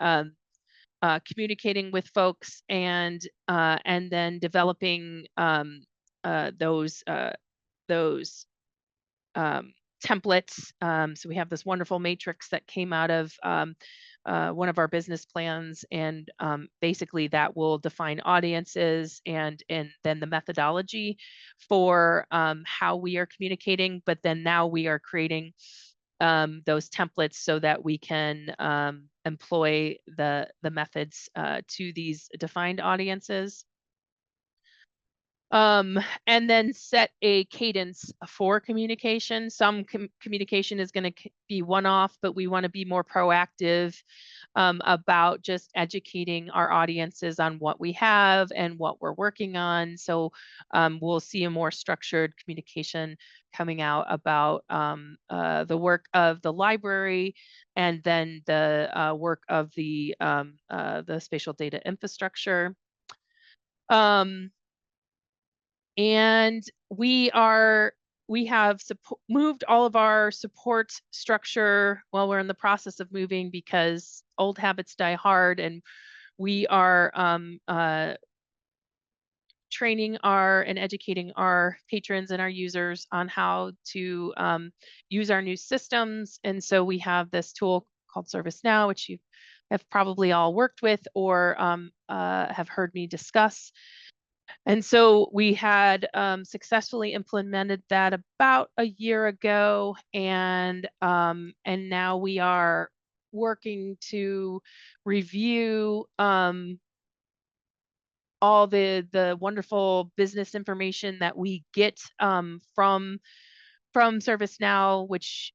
H: communicating with folks, and then developing those templates. So we have this wonderful matrix that came out of one of our business plans, and basically that will define audiences and then the methodology for how we are communicating. But then now we are creating those templates so that we can employ the methods to these defined audiences. And then set a cadence for communication. Some communication is going to be one-off, but we want to be more proactive about just educating our audiences on what we have and what we're working on. So we'll see a more structured communication coming out about the work of the library, and then the work of the spatial data infrastructure. And we have moved all of our support structure. Well, we're in the process of moving because old habits die hard, and we are training and educating our patrons and our users on how to use our new systems. And so we have this tool called ServiceNow, which you have probably all worked with or have heard me discuss. And so we had successfully implemented that about a year ago, and now we are working to review all the wonderful business information that we get from ServiceNow, which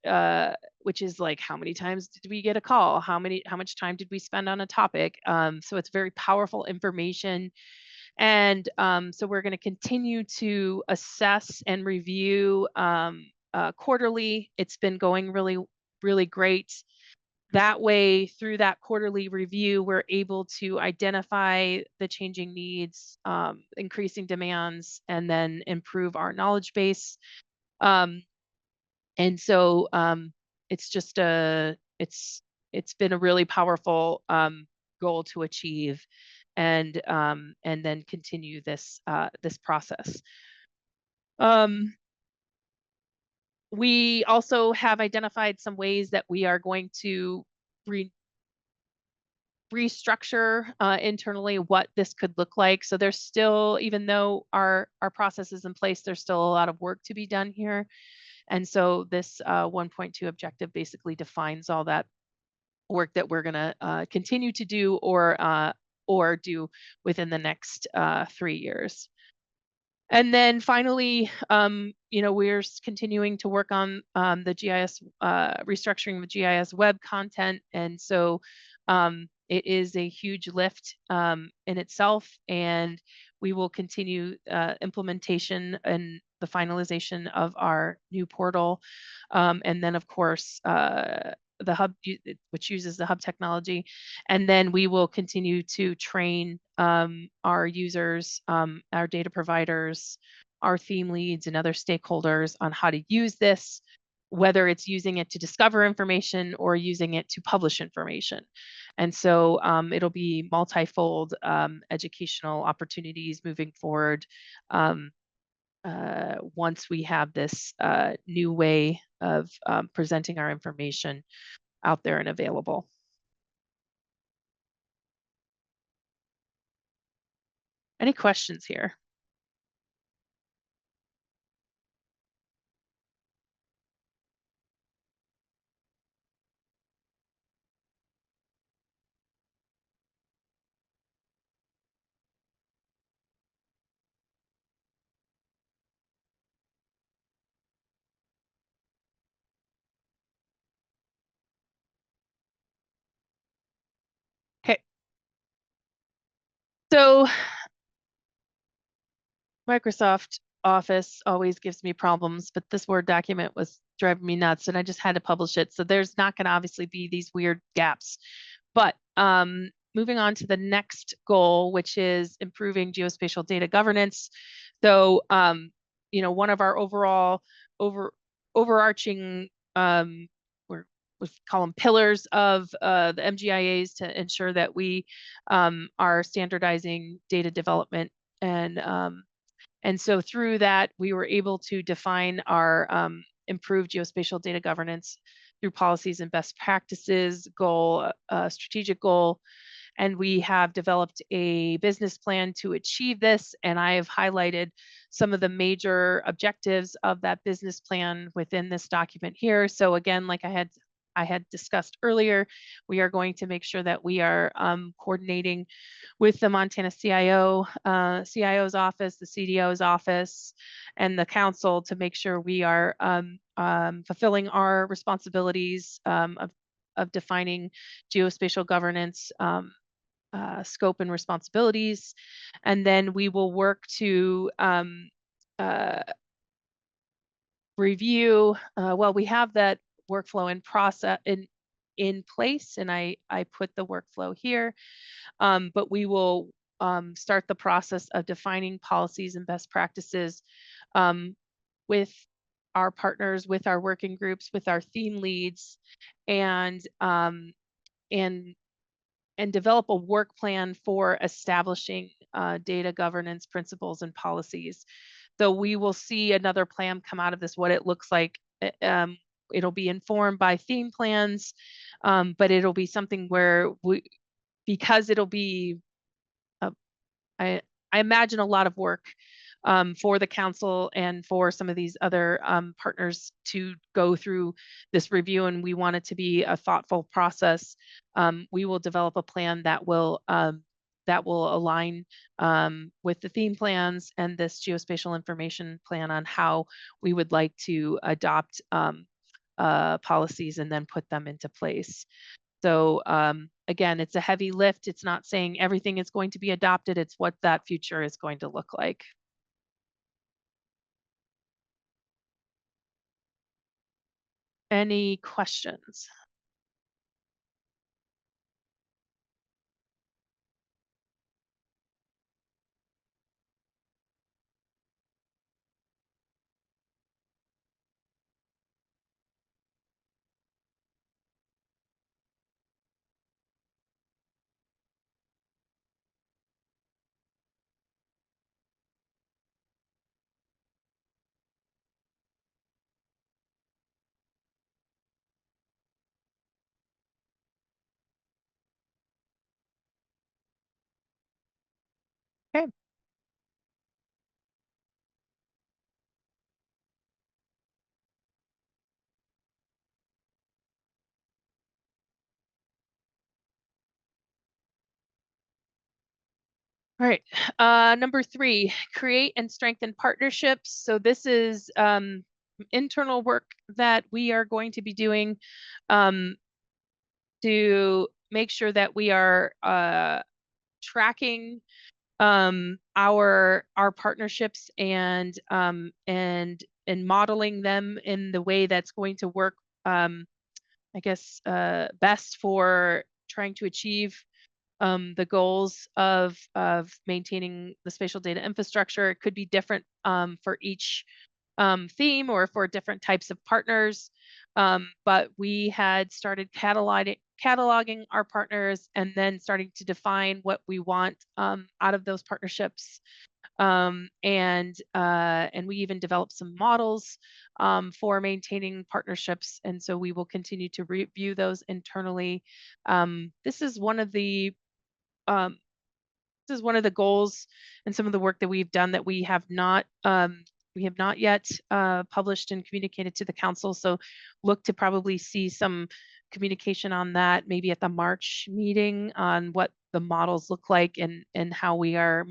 H: is like, how many times did we get a call? How much time did we spend on a topic? So it's very powerful information. And so we're going to continue to assess and review quarterly. It's been going really, really great. That way, through that quarterly review, we're able to identify the changing needs, increasing demands, and then improve our knowledge base. And so it's just it's been a really powerful goal to achieve, and then continue this process. We also have identified some ways that we are going to restructure internally what this could look like. So there's still, even though our process is in place, there's still a lot of work to be done here. And so this 1.2 objective basically defines all that work that we're going to continue to do or do within the next 3 years. And then finally, we're continuing to work on the GIS, restructuring the GIS web content. And so it is a huge lift in itself, and we will continue implementation and the finalization of our new portal. And then, of course, the hub, which uses the hub technology. And then we will continue to train our users, our data providers, our theme leads, and other stakeholders on how to use this, whether it's using it to discover information or using it to publish information. And so it'll be multifold educational opportunities moving forward once we have this new way of presenting our information out there and available. Any questions here? Okay. So Microsoft Office always gives me problems, but this Word document was driving me nuts and I just had to publish it. So there's not going to obviously be these weird gaps. But moving on to the next goal, which is improving geospatial data governance. So, one of our overarching, we call them pillars of the MGIAs to ensure that we are standardizing data development. And so through that, we were able to define our improved geospatial data governance through policies and best practices goal, strategic goal. And we have developed a business plan to achieve this. And I have highlighted some of the major objectives of that business plan within this document here. So again, like I had discussed earlier, we are going to make sure that we are coordinating with the Montana CIO's office, the CDO's office, and the council to make sure we are fulfilling our responsibilities of defining geospatial governance scope and responsibilities. And then we will work to review, we have that workflow in process in place, and I put the workflow here, but we will start the process of defining policies and best practices with our partners, with our working groups, with our theme leads, and develop a work plan for establishing data governance principles and policies. So we will see another plan come out of this, what it looks like. It'll be informed by theme plans, but it'll be something where because it'll be, I imagine a lot of work for the council and for some of these other partners to go through this review, and we want it to be a thoughtful process. We will develop a plan that will align with the theme plans and this geospatial information plan on how we would like to adopt policies and then put them into place. So again, it's a heavy lift. It's not saying everything is going to be adopted. It's what that future is going to look like. Any questions? Okay. All right, number 3, create and strengthen partnerships. So this is internal work that we are going to be doing to make sure that we are tracking our partnerships and modeling them in the way that's going to work I guess, best for trying to achieve the goals of maintaining the spatial data infrastructure. It could be different for each theme or for different types of partners. But we had started cataloging our partners and then starting to define what we want out of those partnerships. And we even developed some models for maintaining partnerships. And so we will continue to review those internally. This is one of the goals and some of the work that we've done that we have not yet published and communicated to the council. So look to probably see some communication on that maybe at the March meeting on what the models look like and how we are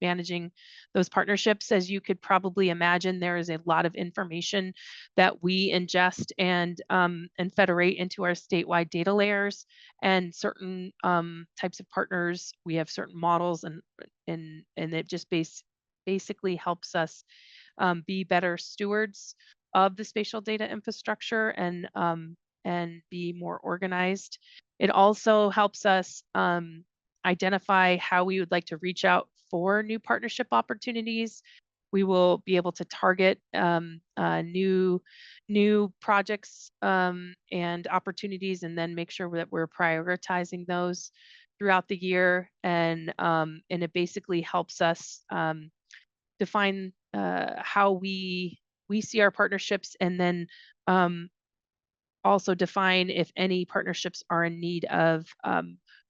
H: managing those partnerships. As you could probably imagine, there is a lot of information that we ingest and federate into our statewide data layers, and certain types of partners, we have certain models, and it just basically helps us be better stewards of the spatial data infrastructure and be more organized. It also helps us identify how we would like to reach out for new partnership opportunities. We will be able to target new projects and opportunities, and then make sure that we're prioritizing those throughout the year. And it basically helps us define how we see our partnerships, and then also define if any partnerships are in need of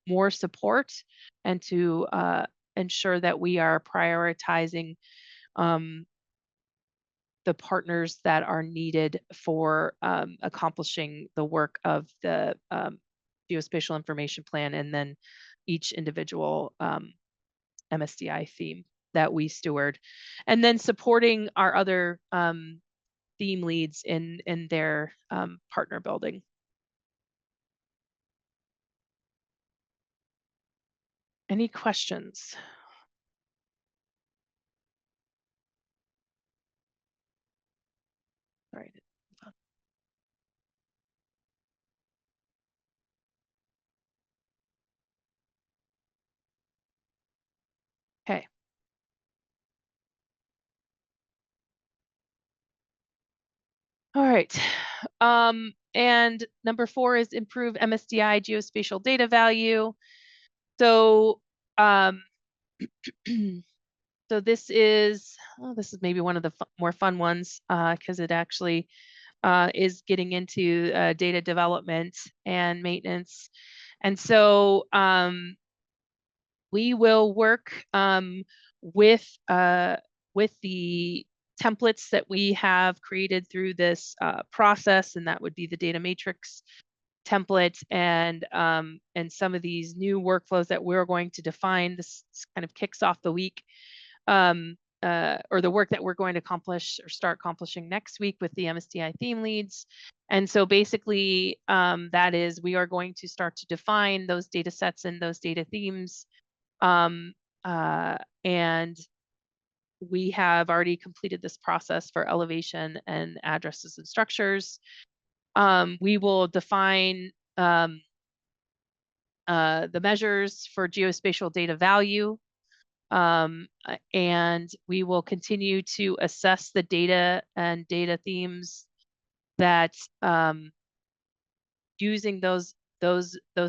H: more support, and to ensure that we are prioritizing the partners that are needed for accomplishing the work of the Geospatial Information Plan, and then each individual MSDI theme that we steward, and then supporting our other theme leads in their partner building. Any questions? All right. Okay. All right. And number 4 is improve MSDI geospatial data value. So so this is maybe one of the more fun ones, because it actually is getting into data development and maintenance. And so we will work with the templates that we have created through this process, and that would be the data matrix template, and some of these new workflows that we're going to define. This kind of kicks off the week, or the work that we're going to accomplish or start accomplishing next week with the MSDI theme leads. And so basically, that is, we are going to start to define those data sets and those data themes. And we have already completed this process for elevation and addresses and structures. We will define the measures for geospatial data value, and we will continue to assess the data and data themes that using those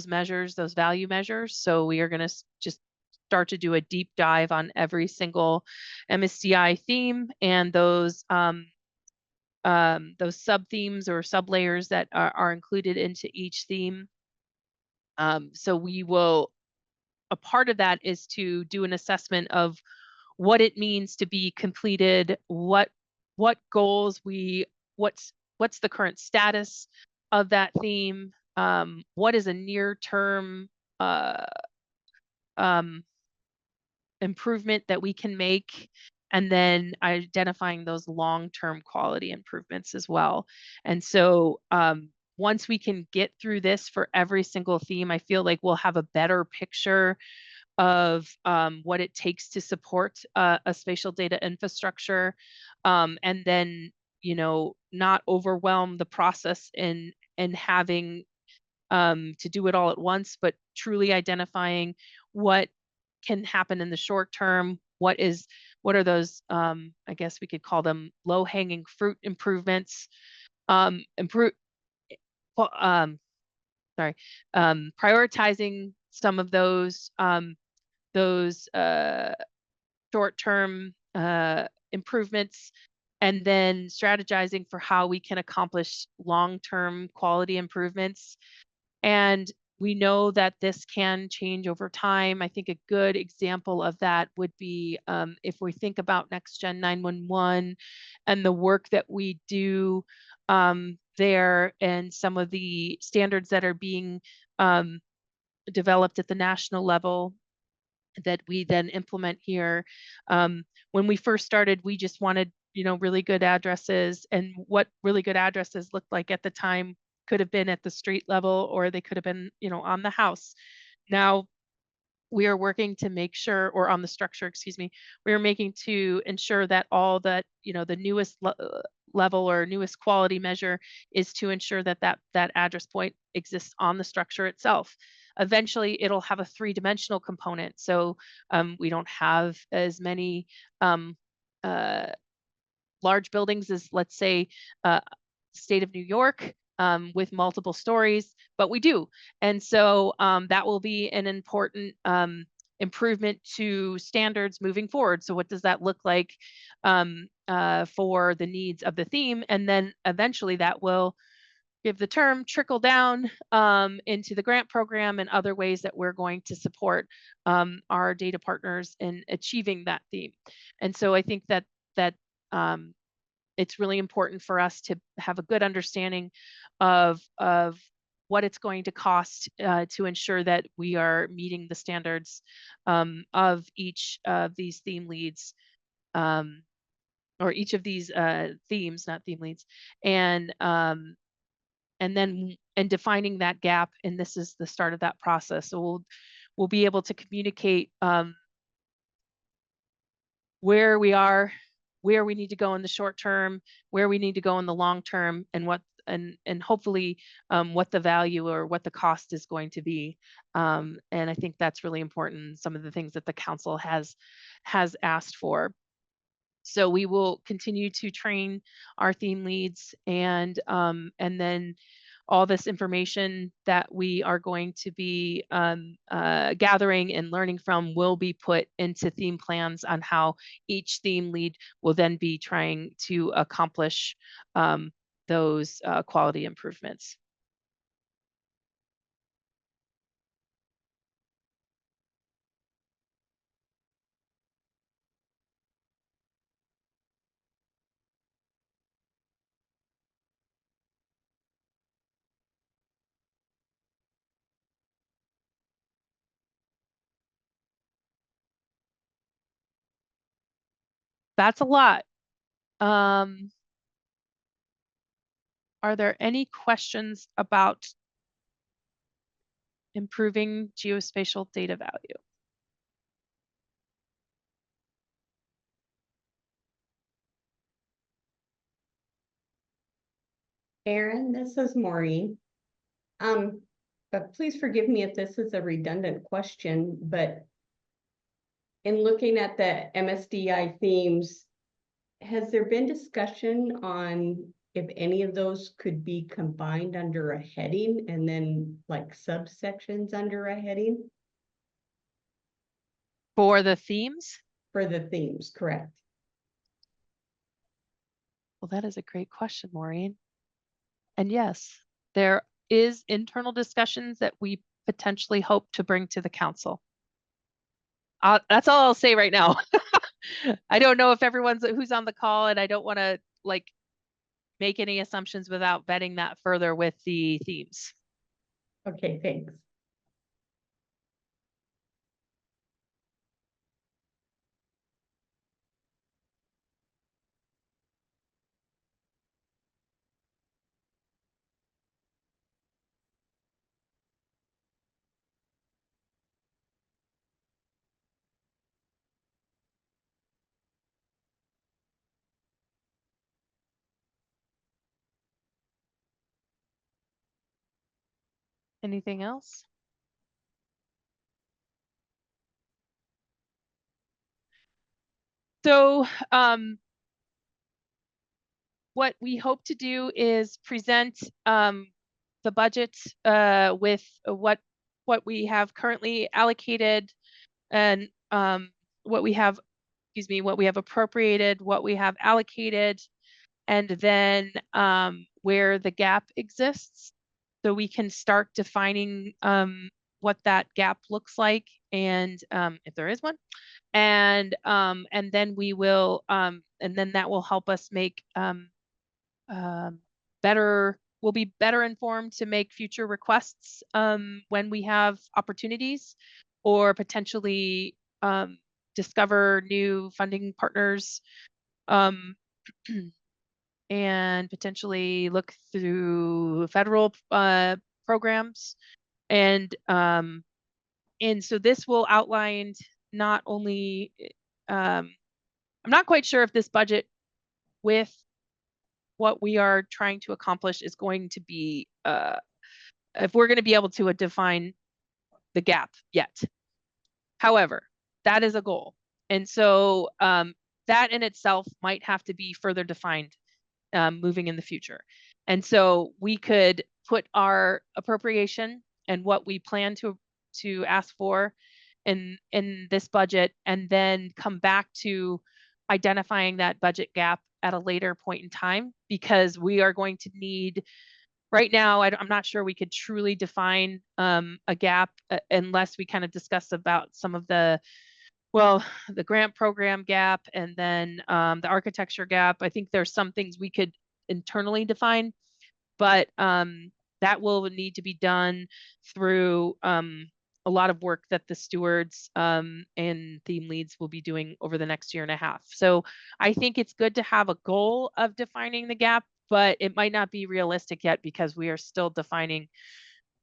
H: measures, those value measures. So we are going to just start to do a deep dive on every single MSDI theme and those sub themes or sub layers that are included into each theme. So we will, a part of that is to do an assessment of what it means to be completed, what goals what's the current status of that theme, what is a near-term improvement that we can make, and then identifying those long-term quality improvements as well. And so once we can get through this for every single theme, I feel like we'll have a better picture of what it takes to support a spatial data infrastructure, and then, not overwhelm the process in having to do it all at once, but truly identifying what can happen in the short term, what are those, I guess we could call them low hanging fruit improvements, prioritizing some of those short-term improvements, and then strategizing for how we can accomplish long-term quality improvements. And we know that this can change over time. I think a good example of that would be if we think about Next Gen 911 and the work that we do there, and some of the standards that are being developed at the national level that we then implement here. When we first started, we just wanted, really good addresses, and what really good addresses looked like at the time could have been at the street level, or they could have been, on the house. Now we are working to make sure, or on the structure, excuse me, we are making to ensure that all that, the newest level or newest quality measure is to ensure that that address point exists on the structure itself. Eventually, it'll have a three-dimensional component, so we don't have as many large buildings as, let's say, state of New York, with multiple stories, but we do. And so that will be an important improvement to standards moving forward. So what does that look like for the needs of the theme? And then eventually that will give the term trickle down into the grant program and other ways that we're going to support our data partners in achieving that theme. And so I think that it's really important for us to have a good understanding of what it's going to cost to ensure that we are meeting the standards of each of these theme leads, or each of these themes, not theme leads, and then defining that gap. And this is the start of that process. So we'll be able to communicate where we are, where we need to go in the short term, where we need to go in the long term, and what and hopefully what the value or what the cost is going to be. And I think that's really important. Some of the things that the council has asked for. So we will continue to train our theme leads, and then all this information that we are going to be gathering and learning from will be put into theme plans on how each theme lead will then be trying to accomplish those quality improvements. That's a lot. Are there any questions about improving geospatial data value?
F: Aaron, this is Maureen. But please forgive me if this is a redundant question, but in looking at the MSDI themes, has there been discussion on if any of those could be combined under a heading and then like subsections under a heading?
H: For the themes?
F: For the themes, correct.
H: Well, that is a great question, Maureen. And yes, there is internal discussions that we potentially hope to bring to the council. That's all I'll say right now. I don't know if everyone's who's on the call, and I don't want to make any assumptions without vetting that further with the themes.
F: Okay, thanks.
H: Anything else? So what we hope to do is present the budget with what we have currently allocated and what we have, what we have appropriated, what we have allocated, and then where the gap exists. So we can start defining what that gap looks like, and if there is one, and then we will and then that will help us make we'll be better informed to make future requests when we have opportunities, or potentially discover new funding partners, and potentially look through federal programs. And so this will outline not only, I'm not quite sure if this budget with what we are trying to accomplish is going to be, if we're going to be able to define the gap yet. However, that is a goal. And so that in itself might have to be further defined moving in the future. And so we could put our appropriation and what we plan to ask for in this budget, and then come back to identifying that budget gap at a later point in time, because we are going to need, right now, I'm not sure we could truly define a gap unless we kind of discuss about some of the, well, the grant program gap, and then the architecture gap. I think there's some things we could internally define, but that will need to be done through a lot of work that the stewards and theme leads will be doing over the next year and a half. So I think it's good to have a goal of defining the gap, but it might not be realistic yet because we are still defining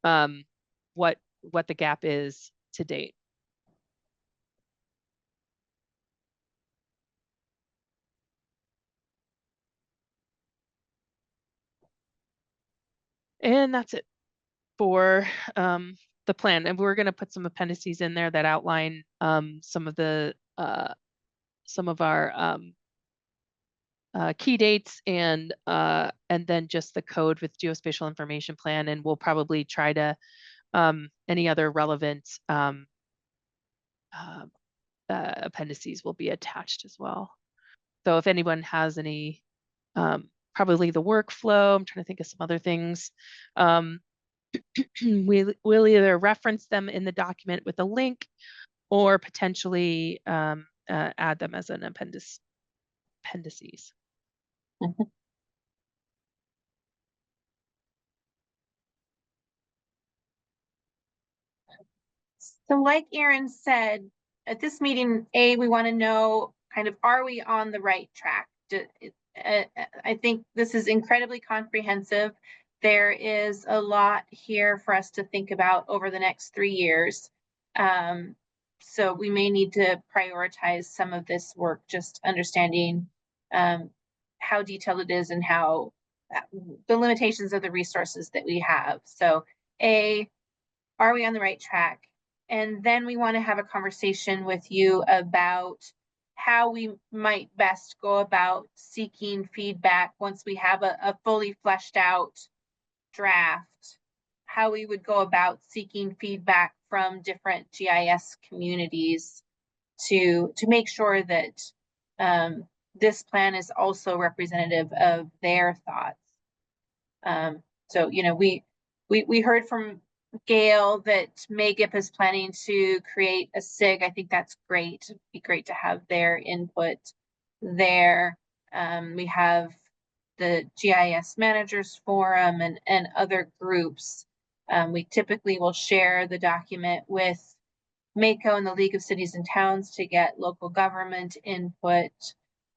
H: what the gap is to date. And that's it for the plan. And we're going to put some appendices in there that outline some of our key dates, and then just the code with geospatial information plan. And we'll probably try to any other relevant appendices will be attached as well. So if anyone has any, probably the workflow, I'm trying to think of some other things. We'll either reference them in the document with a link, or potentially add them as an appendices.
A: So like Erin said, at this meeting, we want to know kind of, are we on the right track? I think this is incredibly comprehensive. There is a lot here for us to think about over the next 3 years. So we may need to prioritize some of this work, just understanding how detailed it is and how the limitations of the resources that we have. So are we on the right track? And then we want to have a conversation with you about how we might best go about seeking feedback once we have a fully fleshed out draft, how we would go about seeking feedback from different GIS communities to make sure that this plan is also representative of their thoughts. So, you know, we heard from Gail that MAGIP is planning to create a SIG. I think that's great. It'd be great to have their input there. We have the GIS Managers Forum and other groups. We typically will share the document with MACO and the League of Cities and Towns to get local government input.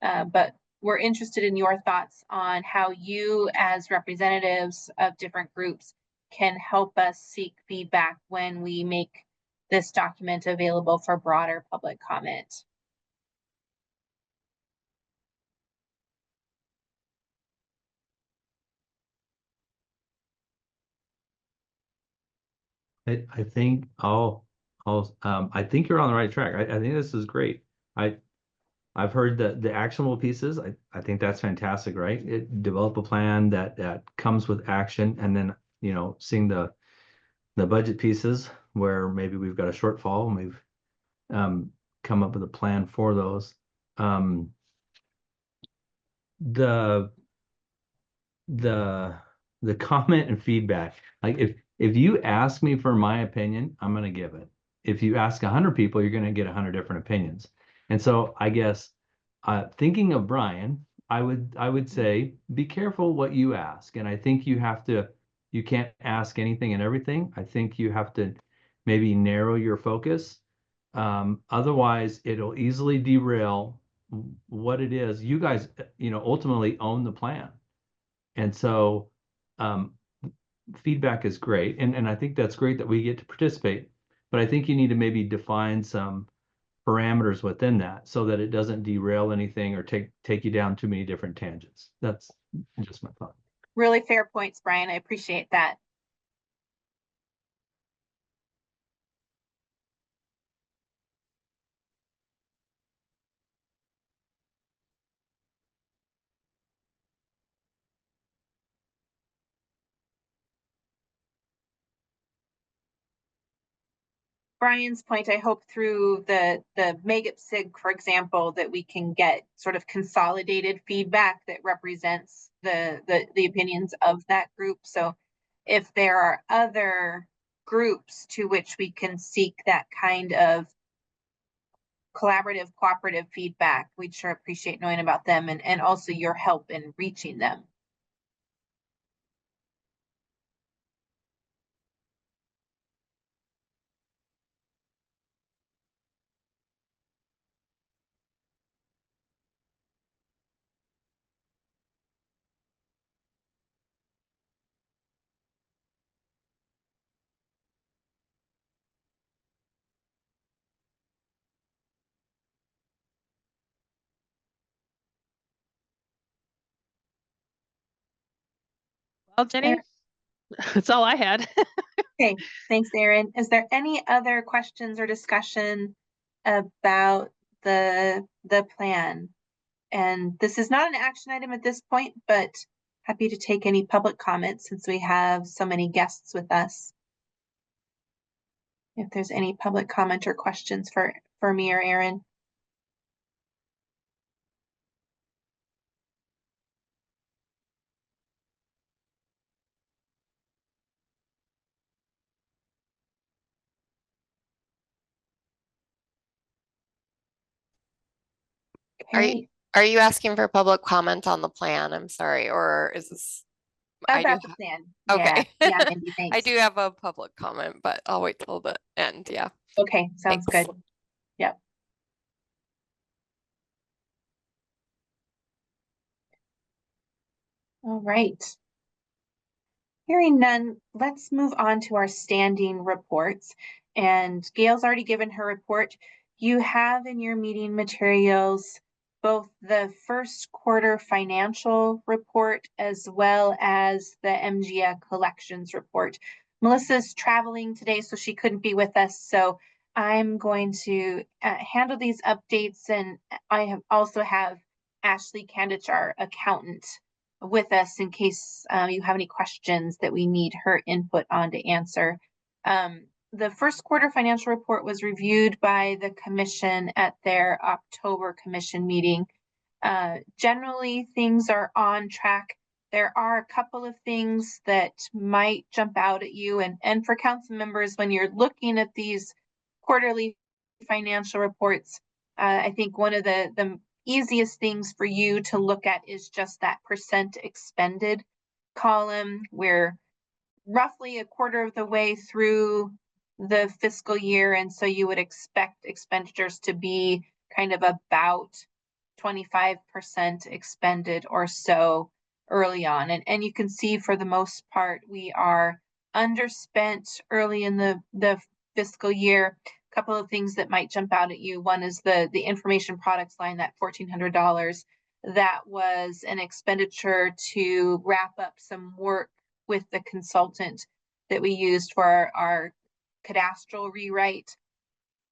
A: But we're interested in your thoughts on how you, as representatives of different groups, can help us seek feedback when we make this document available for broader public comment.
C: I think I think you're on the right track. I think this is great. I've heard the actionable pieces. I think that's fantastic, right? Develop a plan that comes with action, and then, you know, seeing the budget pieces where maybe we've got a shortfall and we've come up with a plan for those. The comment and feedback, like if you ask me for my opinion, I'm going to give it. If you ask 100 people, you're going to get 100 different opinions. And so I guess thinking of Brian, I would say be careful what you ask. And I think you can't ask anything and everything. I think you have to maybe narrow your focus. Otherwise it'll easily derail what it is. You guys, you know, ultimately own the plan. And so feedback is great. And I think that's great that we get to participate. But I think you need to maybe define some parameters within that so that it doesn't derail anything or take you down too many different tangents. That's just my thought.
A: Really fair points, Brian. I appreciate that. Brian's point, I hope through the MEGIP-SIG, for example, that we can get sort of consolidated feedback that represents the opinions of that group. So if there are other groups to which we can seek that kind of collaborative, cooperative feedback, we'd sure appreciate knowing about them and also your help in reaching them.
H: Well, Jenny, that's all I had.
A: Okay, thanks, Erin. Is there any other questions or discussion about the plan? And this is not an action item at this point, but happy to take any public comments since we have so many guests with us. If there's any public comment or questions for me or Erin. Okay.
K: Are you asking for public comment on the plan? I'm sorry, or is this?
A: About the plan.
K: Okay.
A: Yeah, Mindy, thanks.
K: I do have a public comment, but I'll wait till the end. Yeah.
A: Okay, sounds
K: Thanks.
A: good. Yep. All right. Hearing none, let's move on to our standing reports. And Gail's already given her report. You have in your meeting materials both the first quarter financial report as well as the MGA collections report. Melissa's traveling today, so she couldn't be with us. So I'm going to handle these updates, and I also have Ashley Kandich, our accountant, with us in case you have any questions that we need her input on to answer. The first quarter financial report was reviewed by the commission at their October commission meeting. Generally, things are on track. There are a couple of things that might jump out at you, and for council members, when you're looking at these quarterly financial reports, I think one of the easiest things for you to look at is just that percent expended column. We're roughly a quarter of the way through the fiscal year, and so you would expect expenditures to be kind of about 25% expended or so early on. And you can see for the most part, we are underspent early in the fiscal year. A couple of things that might jump out at you. One is the information products line, that $1,400. That was an expenditure to wrap up some work with the consultant that we used for our cadastral rewrite,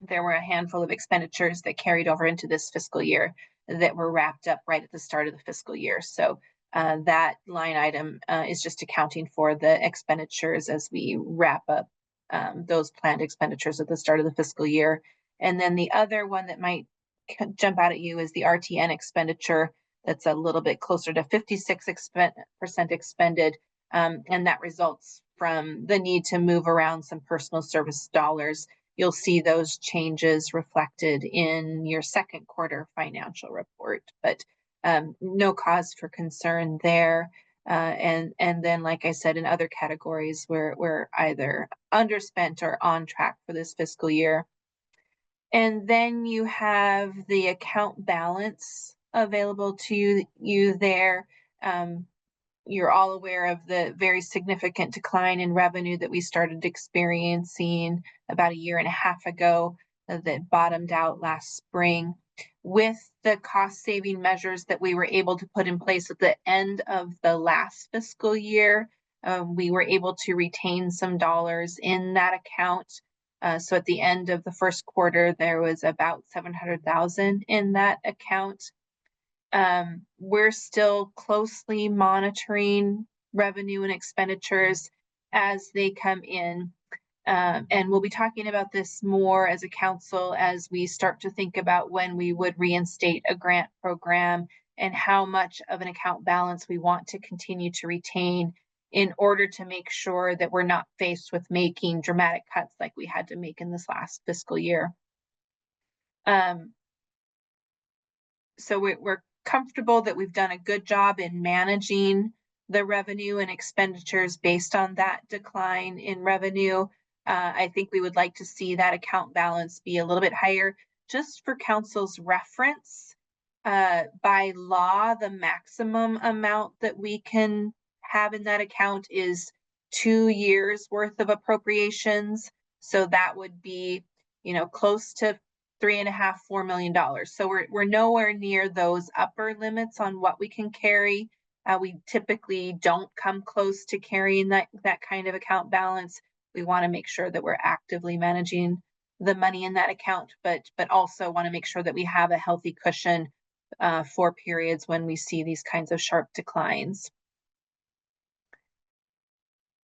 A: there were a handful of expenditures that carried over into this fiscal year that were wrapped up right at the start of the fiscal year. So that line item is just accounting for the expenditures as we wrap up those planned expenditures at the start of the fiscal year. And then the other one that might jump out at you is the RTN expenditure. That's a little bit closer to 56% expended. And that results from the need to move around some personal service dollars. You'll see those changes reflected in your second quarter financial report, but no cause for concern there. And then, like I said, in other categories, we're either underspent or on track for this fiscal year. And then you have the account balance available to you there. You're all aware of the very significant decline in revenue that we started experiencing about a year and a half ago that bottomed out last spring. With the cost saving measures that we were able to put in place at the end of the last fiscal year, we were able to retain some dollars in that account. So at the end of the first quarter, there was about $700,000 in that account. We're still closely monitoring revenue and expenditures as they come in. And we'll be talking about this more as a council as we start to think about when we would reinstate a grant program and how much of an account balance we want to continue to retain in order to make sure that we're not faced with making dramatic cuts like we had to make in this last fiscal year. So we're comfortable that we've done a good job in managing the revenue and expenditures based on that decline in revenue. I think we would like to see that account balance be a little bit higher. Just for council's reference, by law, the maximum amount that we can have in that account is 2 years worth of appropriations. So that would be, close to $3.5–4 million. So we're nowhere near those upper limits on what we can carry. We typically don't come close to carrying that kind of account balance. We want to make sure that we're actively managing the money in that account, but also want to make sure that we have a healthy cushion for periods when we see these kinds of sharp declines.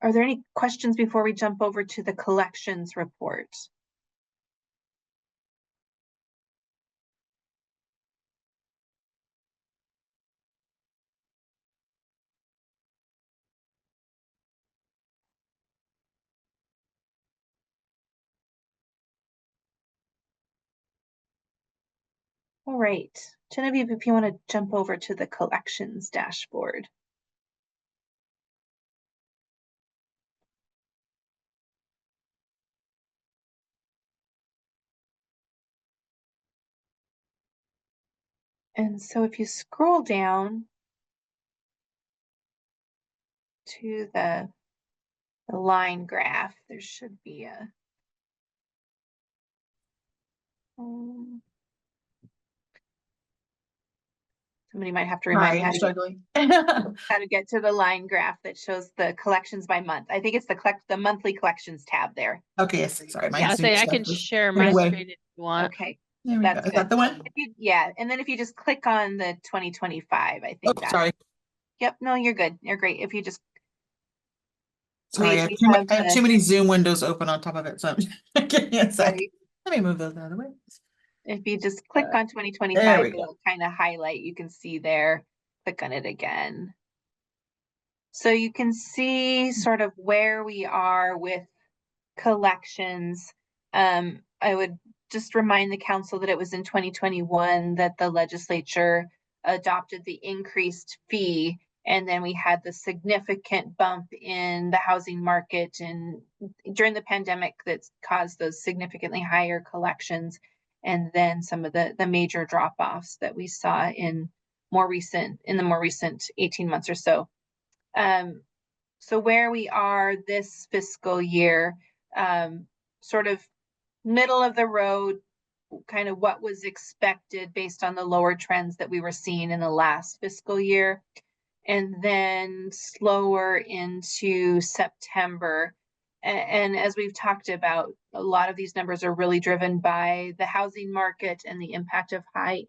A: Are there any questions before we jump over to the collections report? All right, Genevieve, if you want to jump over to the collections dashboard. And so if you scroll down to the line graph, there should be a somebody might have to remind me how to get to the line graph that shows the collections by month. I think it's the monthly collections tab there.
L: Okay, yes, sorry.
H: Yeah, I can share my screen if you want.
A: Okay.
L: There we go. Is that the one?
A: Yeah, and then if you just click on the 2025, I think
L: sorry.
A: Yep, no, you're good. You're great. If you just
L: sorry, I have too many Zoom windows open on top of it, so I'm give me a sec. Let me move those out of the way.
A: If you just click on 2025, it'll kind of highlight, you can see there, click on it again. So you can see sort of where we are with collections. I would just remind the council that it was in 2021 that the legislature adopted the increased fee, and then we had the significant bump in the housing market and during the pandemic that's caused those significantly higher collections, and then some of the major drop-offs that we saw in the more recent 18 months or so. So where we are this fiscal year, sort of middle of the road, kind of what was expected based on the lower trends that we were seeing in the last fiscal year, and then slower into September. And as we've talked about, a lot of these numbers are really driven by the housing market and the impact of high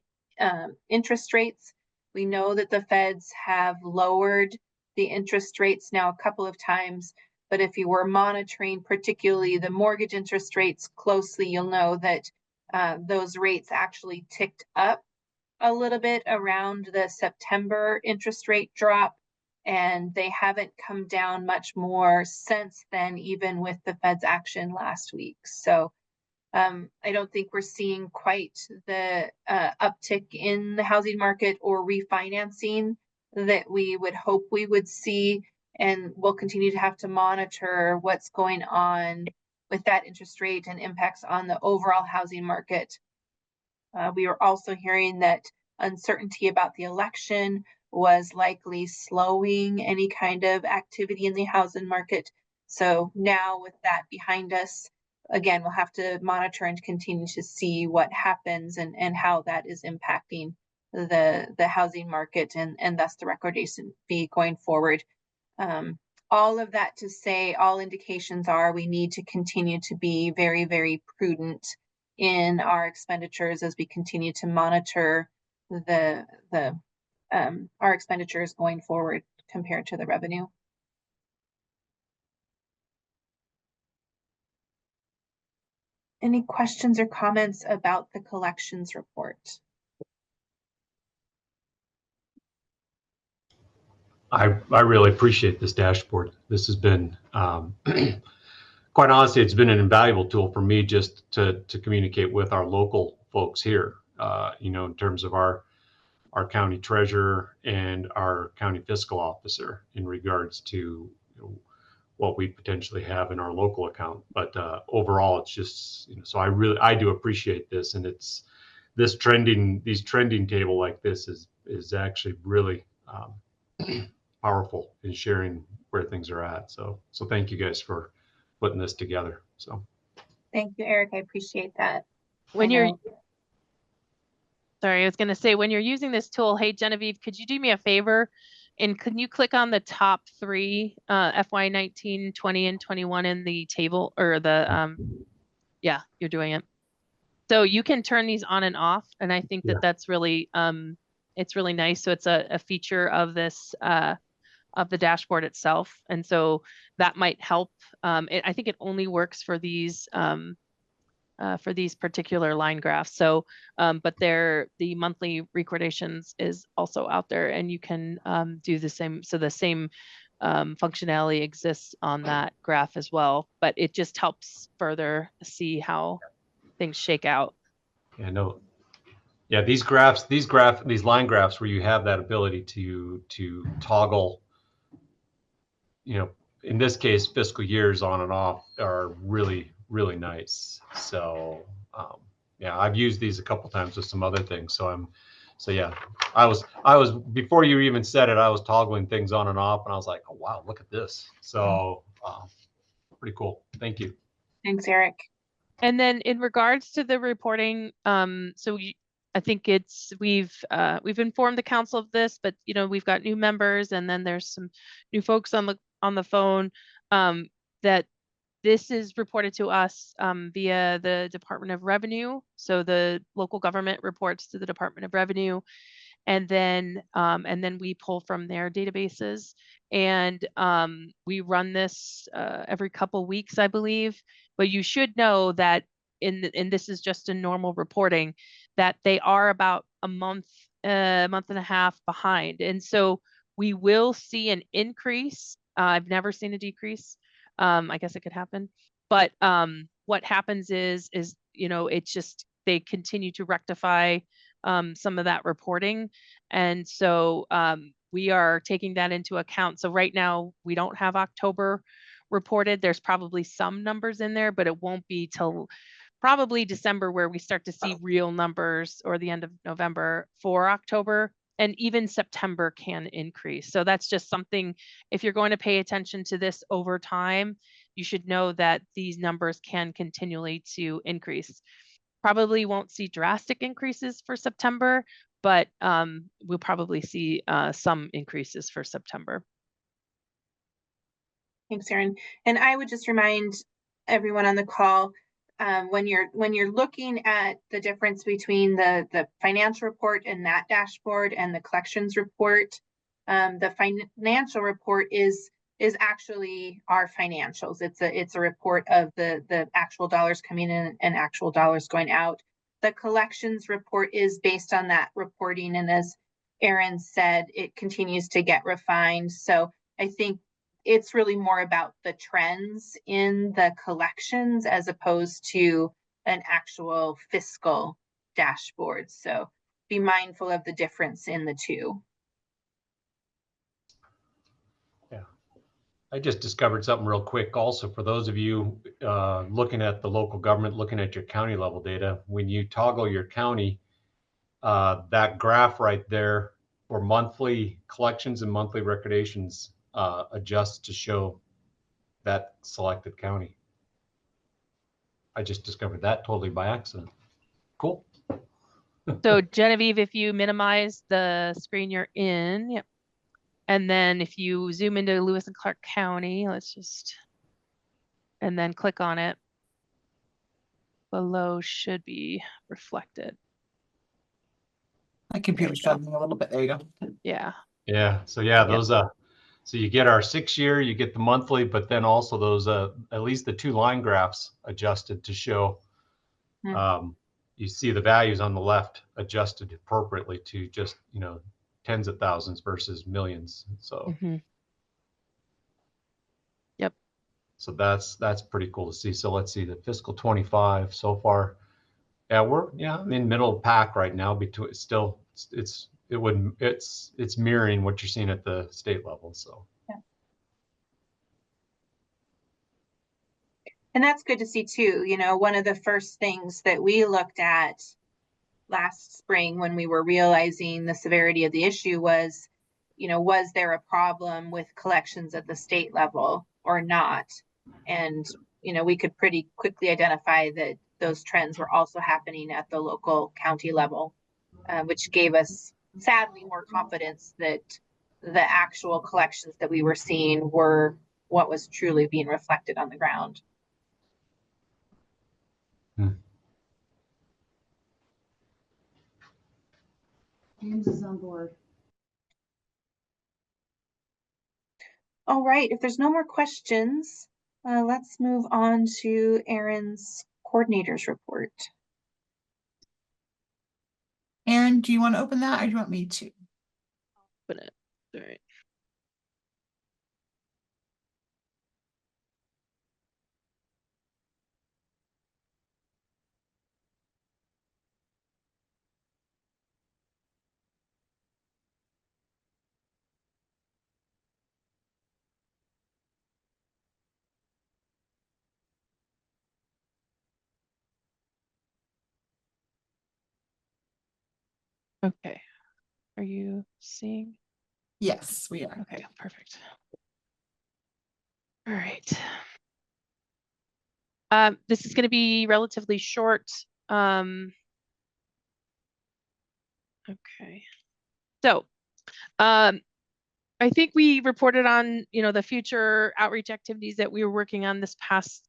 A: interest rates. We know that the feds have lowered the interest rates now a couple of times, but if you were monitoring particularly the mortgage interest rates closely, you'll know that those rates actually ticked up a little bit around the September interest rate drop, and they haven't come down much more since then, even with the Fed's action last week. So I don't think we're seeing quite the uptick in the housing market or refinancing that we would hope we would see, and we'll continue to have to monitor what's going on with that interest rate and impacts on the overall housing market. We were also hearing that uncertainty about the election was likely slowing any kind of activity in the housing market. So now with that behind us, again, we'll have to monitor and continue to see what happens and how that is impacting the housing market and thus the recordation fee going forward. All of that to say, all indications are we need to continue to be very, very prudent in our expenditures as we continue to monitor our expenditures going forward compared to the revenue. Any questions or comments about the collections report?
D: I really appreciate this dashboard. This has been, quite honestly, it's been an invaluable tool for me just to communicate with our local folks here, you know, in terms of our county treasurer and our county fiscal officer in regards to, you know, what we potentially have in our local account. But overall, it's just, you know, so I do appreciate this, and it's these trending table like this is actually really powerful in sharing where things are at. So thank you guys for putting this together. So
A: thank you, Eric. I appreciate that.
H: Sorry, I was going to say, when you're using this tool, hey, Genevieve, could you do me a favor? And can you click on the top three, FY 19, 20, and 21 in the table, or the, yeah, you're doing it. So you can turn these on and off. And I think that that's really, it's really nice. So it's a feature of this, of the dashboard itself. And so that might help. I think it only works for these particular line graphs. So, but the monthly recordations is also out there, and you can do the same. So the same functionality exists on that graph as well, but it just helps further see how things shake out.
D: Yeah, no. Yeah, these line graphs where you have that ability to toggle, you know, in this case, fiscal years on and off are really, really nice. So yeah, I've used these a couple times with some other things. So yeah, I was before you even said it, I was toggling things on and off, and I was like, oh wow, look at this. So pretty cool. Thank you.
A: Thanks, Eric.
H: And then in regards to the reporting, so I think we've informed the council of this, but you know, we've got new members, and then there's some new folks on the phone, that this is reported to us via the Department of Revenue. So the local government reports to the Department of Revenue, and then we pull from their databases, and we run this every couple weeks, I believe. But you should know that and this is just a normal reporting, that they are about a month and a half behind, and so we will see an increase. I've never seen a decrease. I guess it could happen, but what happens is you know, it's just they continue to rectify some of that reporting, and so we are taking that into account. So right now we don't have October reported. There's probably some numbers in there, but it won't be till probably December where we start to see real numbers, or the end of November for October. And even September can increase. So that's just something, if you're going to pay attention to this over time, you should know that these numbers can continually to increase. Probably won't see drastic increases for September, but we'll probably see some increases for September.
A: Thanks, Erin. And I would just remind everyone on the call, when you're looking at the difference between the financial report and that dashboard and the collections report, the financial report is actually our financials. It's a report of the actual dollars coming in and actual dollars going out. The collections report is based on that reporting, and as Erin said, it continues to get refined. So I think it's really more about the trends in the collections as opposed to an actual fiscal dashboard. So be mindful of the difference in the two.
D: Yeah, I just discovered something real quick also for those of you looking at the local government, looking at your county level data. When you toggle your county, that graph right there for monthly collections and monthly recordations adjusts to show that selected county. I just discovered that totally by accident. Cool.
H: So Genevieve, if you minimize the screen you're in, yep. And then if you zoom into Lewis and Clark County, and then click on it, below should be reflected.
L: My computer's struggling a little bit. There you go.
H: Yeah.
D: Yeah. So yeah, those so you get our 6-year, you get the monthly, but then also those at least the 2 line graphs adjusted to show you see the values on the left adjusted appropriately to just, tens of thousands versus millions. So
H: Yep.
D: So that's pretty cool to see. So let's see the fiscal 25 so far. Yeah, we're I'm in middle pack right now between it's mirroring what you're seeing at the state level. So
A: yeah. And that's good to see too. One of the first things that we looked at last spring when we were realizing the severity of the issue was, was there a problem with collections at the state level or not? And, we could pretty quickly identify that those trends were also happening at the local county level, which gave us sadly more confidence that the actual collections that we were seeing were what was truly being reflected on the ground.
M: James is on board.
A: All right, if there's no more questions, let's move on to Erin's coordinators report.
L: Erin, do you want to open that or do you want me to?
H: Open it. All right. Okay. Are you seeing?
L: Yes, we are.
H: Okay, perfect. All right. This is going to be relatively short. Okay. So, I think we reported on, the future outreach activities that we were working on this past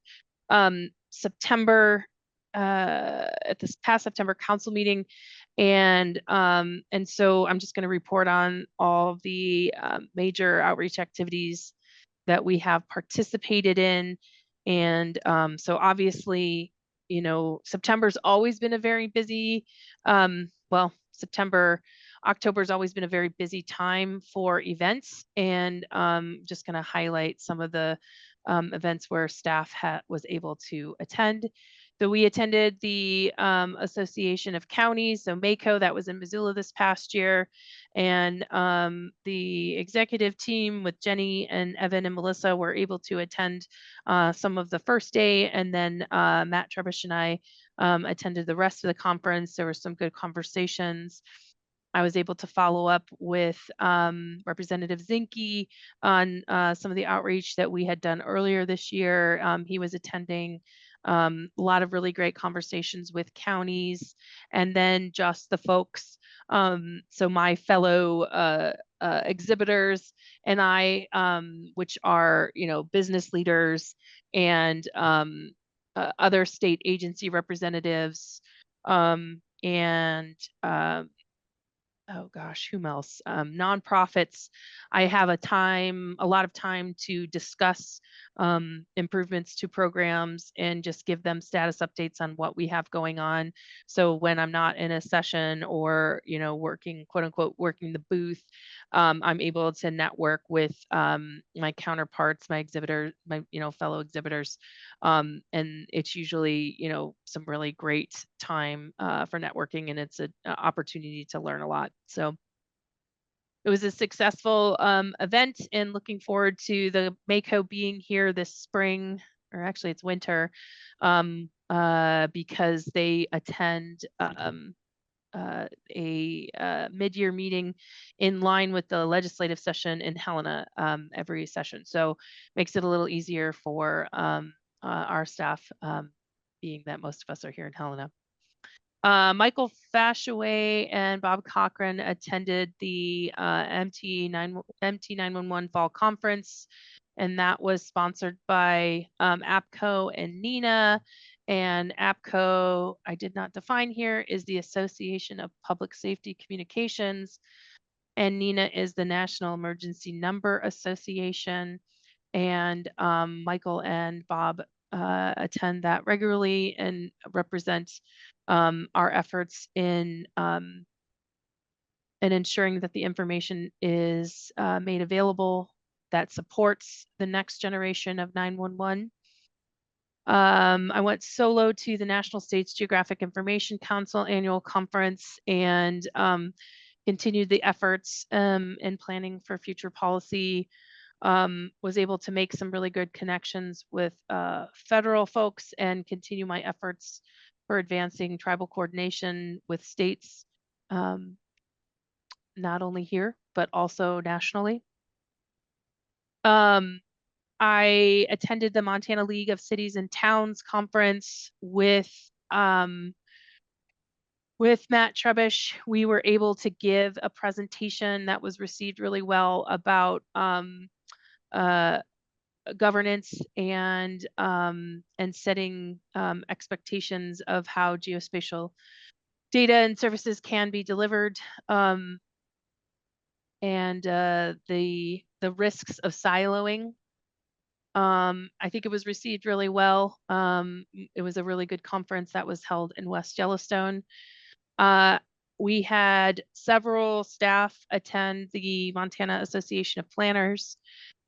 H: September, at this past September council meeting. And so I'm just going to report on all of the major outreach activities that we have participated in. And so obviously, September's always been a very busy, October's always been a very busy time for events, and just going to highlight some of the events where staff was able to attend. So we attended the Association of Counties, so MACO, that was in Missoula this past year. And the executive team with Jenny and Evan and Melissa were able to attend some of the first day. And then Matt Trebish and I attended the rest of the conference. There were some good conversations. I was able to follow up with Representative Zinke on some of the outreach that we had done earlier this year. He was attending A lot of really great conversations with counties, and then just the folks. So my fellow exhibitors and I, which are, business leaders and other state agency representatives, and oh gosh, whom else? Nonprofits. I have a lot of time to discuss improvements to programs and just give them status updates on what we have going on. So when I'm not in a session or, working, quote unquote, working the booth, I'm able to network with my counterparts, my exhibitors, my, fellow exhibitors. And it's usually, some really great time for networking, and it's an opportunity to learn a lot. So it was a successful event, and looking forward to the MACO being here this spring, or actually it's winter, because they attend a mid-year meeting in line with the legislative session in Helena every session. So makes it a little easier for our staff, being that most of us are here in Helena. Michael Fashaway and Bob Cochran attended the MT911 Fall Conference, and that was sponsored by APCO and NINA. And APCO, I did not define here, is the Association of Public Safety Communications, and NINA is the National Emergency Number Association. And Michael and Bob attend that regularly and represent our efforts in ensuring that the information is made available that supports the next generation of 911. I went solo to the National States Geographic Information Council annual conference and continued the efforts in planning for future policy. Was able to make some really good connections with federal folks and continue my efforts for advancing tribal coordination with states, not only here, but also nationally. I attended the Montana League of Cities and Towns conference with Matt Trebush. We were able to give a presentation that was received really well about governance and setting expectations of how geospatial data and services can be delivered, and the risks of siloing. I think it was received really well. It was a really good conference that was held in West Yellowstone. We had several staff attend the Montana Association of Planners,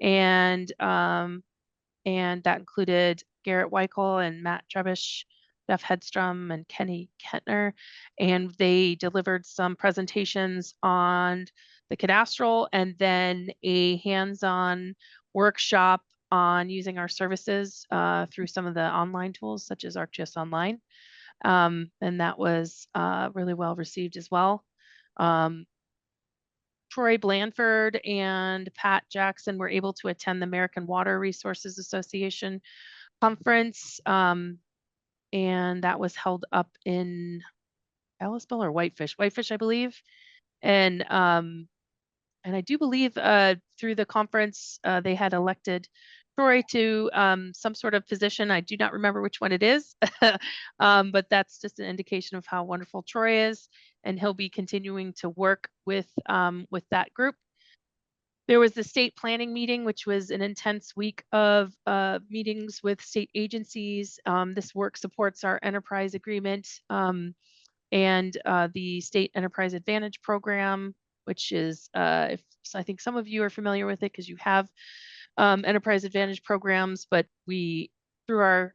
H: and that included Garrett Weichel and Matt Trebush, Jeff Hedstrom, and Kenny Kentner, and they delivered some presentations on the cadastral and then a hands-on workshop on using our services through some of the online tools such as ArcGIS Online. And that was really well received as well. Troy Blanford and Pat Jackson were able to attend the American Water Resources Association conference, and that was held up in Ellisville or Whitefish, I believe. And I do believe through the conference they had elected Troy to some sort of position. I do not remember which one it is, but that's just an indication of how wonderful Troy is, and he'll be continuing to work with that group. There was the state planning meeting, which was an intense week of meetings with state agencies. This work supports our enterprise agreement and the State Enterprise Advantage Program, which is, I think some of you are familiar with it because you have Enterprise Advantage programs, but we, through our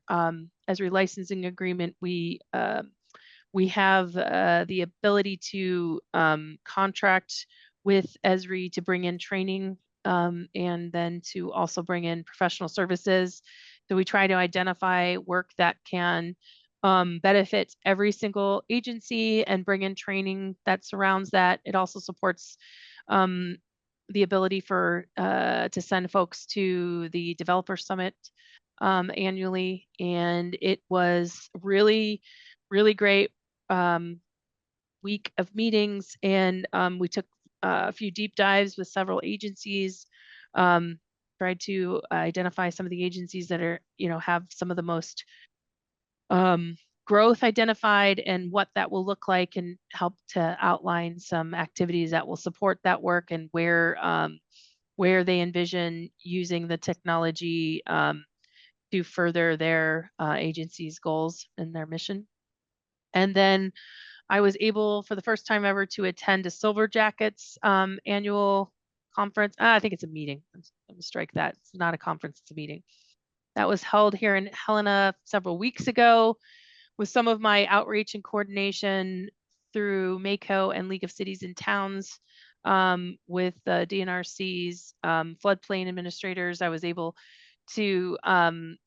H: Esri licensing agreement, we have the ability to contract with Esri to bring in training and then to also bring in professional services. So we try to identify work that can benefit every single agency and bring in training that surrounds that. It also supports the ability for to send folks to the Developer Summit annually, and it was really, really great week of meetings, and we took a few deep dives with several agencies, tried to identify some of the agencies that are, have some of the most growth identified and what that will look like, and help to outline some activities that will support that work, and where they envision using the technology to further their agency's goals and their mission. And then I was able, for the first time ever, to attend a Silver Jackets annual conference. I think it's a meeting. I'm going to strike that. It's not a conference, it's a meeting. That was held here in Helena several weeks ago, with some of my outreach and coordination through MACO and League of Cities and Towns, with the DNRC's floodplain administrators. I was able to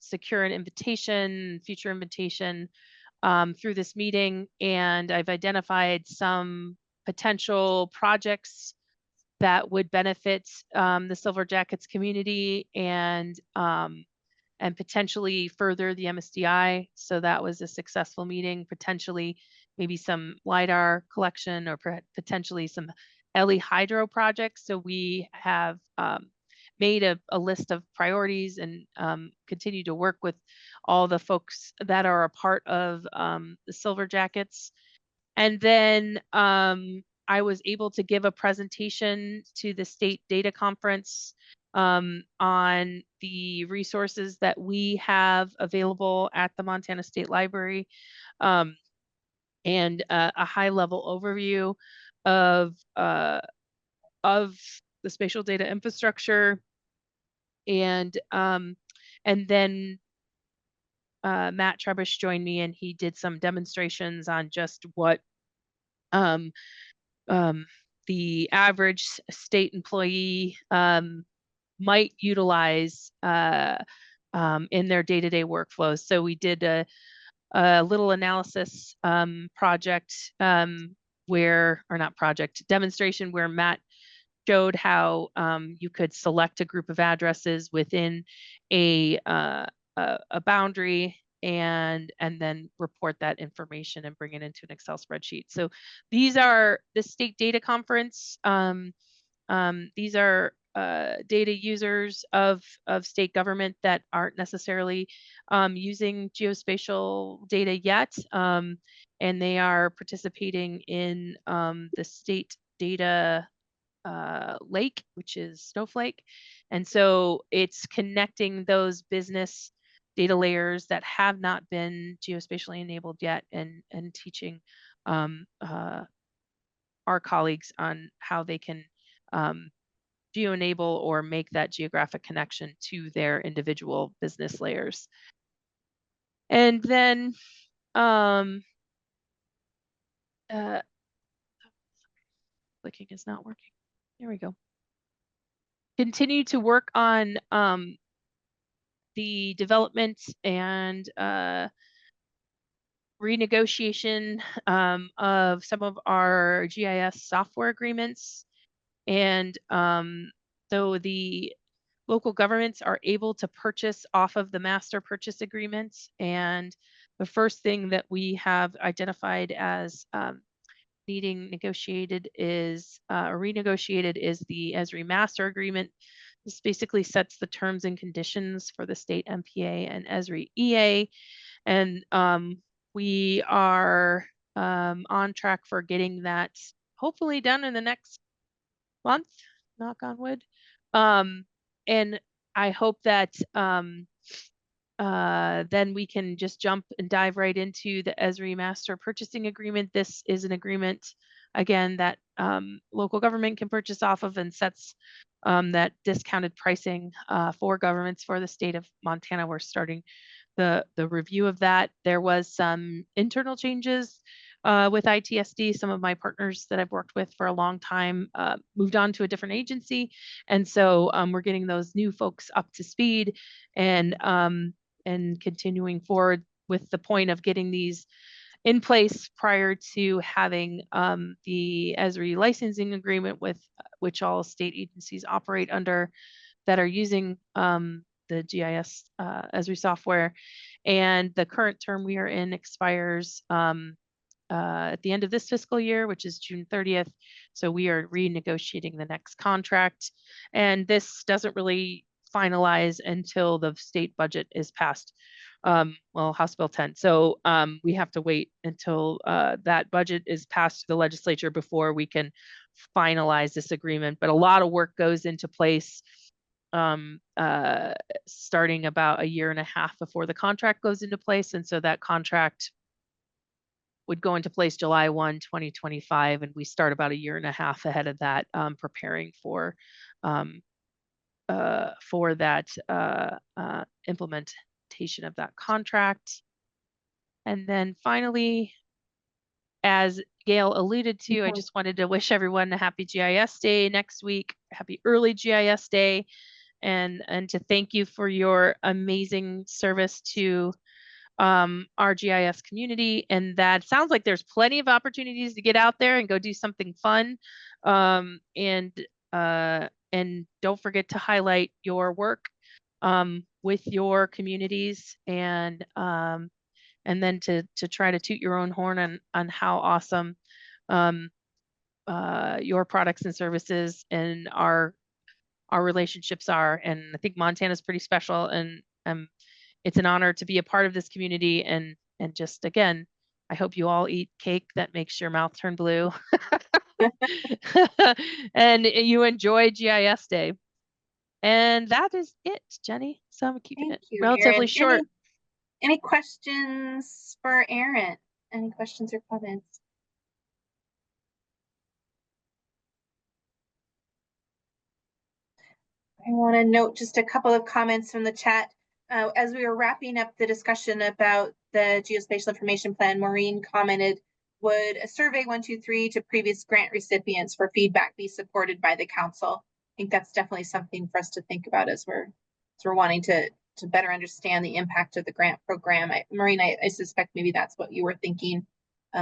H: secure an invitation, future invitation, through this meeting, and I've identified some potential projects that would benefit the Silver Jackets community, and potentially further the MSDI. So that was a successful meeting. Potentially maybe some LiDAR collection, or potentially some LE hydro projects. So we have made a list of priorities, and continue to work with all the folks that are a part of the Silver Jackets. And then I was able to give a presentation to the state data conference on the resources that we have available at the Montana State Library, and a high-level overview of the spatial data infrastructure. And then Matt Trebush joined me, and he did some demonstrations on just what the average state employee might utilize in their day-to-day workflows. So we did a little analysis project demonstration where Matt showed how you could select a group of addresses within a boundary, and then report that information and bring it into an Excel spreadsheet. So these are the state data conference. These are data users of state government that aren't necessarily using geospatial data yet, and they are participating in the state data lake, which is Snowflake. And so it's connecting those business data layers that have not been geospatially enabled yet, and teaching our colleagues on how they can geo-enable or make that geographic connection to their individual business layers. And then clicking is not working. There we go. Continue to work on the development and renegotiation of some of our GIS software agreements. And so the local governments are able to purchase off of the master purchase agreements. And the first thing that we have identified as needing negotiated is renegotiated is the Esri master agreement. This basically sets the terms and conditions for the state MPA and Esri EA. And we are on track for getting that hopefully done in the next month, knock on wood. And I hope that then we can just jump and dive right into the Esri Master Purchasing Agreement. This is an agreement, again, that local government can purchase off of, and sets that discounted pricing for governments for the state of Montana. We're starting the review of that. There was some internal changes with ITSD. Some of my partners that I've worked with for a long time moved on to a different agency. And so we're getting those new folks up to speed, and continuing forward with the point of getting these in place prior to having the Esri licensing agreement, with which all state agencies operate under, that are using the GIS Esri software. And the current term we are in expires at the end of this fiscal year, which is June 30th. So we are renegotiating the next contract. And this doesn't really finalize until the state budget is passed. Well, House Bill 10. So we have to wait until that budget is passed to the legislature before we can finalize this agreement. But a lot of work goes into place starting about a year and a half before the contract goes into place. And so that contract would go into place July 1, 2025. And we start about a year and a half ahead of that, preparing for that implementation of that contract. And then finally, as Gail alluded to, I just wanted to wish everyone a happy GIS Day next week, happy early GIS Day, and to thank you for your amazing service to our GIS community. And that sounds like there's plenty of opportunities to get out there and go do something fun. And don't forget to highlight your work with your communities, and then to try to toot your own horn on how awesome your products and services and our relationships are. And I think Montana's pretty special, and it's an honor to be a part of this community. And just again, I hope you all eat cake that makes your mouth turn blue. And you enjoy GIS Day. And that is it, Jenny. So I'm keeping it relatively
A: Erin.
H: short.
A: Any questions for Erin? Any questions or comments? I want to note just a couple of comments from the chat. As we were wrapping up the discussion about the Geospatial Information Plan, Maureen commented, would a survey 123 to previous grant recipients for feedback be supported by the council? I think that's definitely something for us to think about as we're wanting to better understand the impact of the grant program. Maureen, I suspect maybe that's what you were thinking,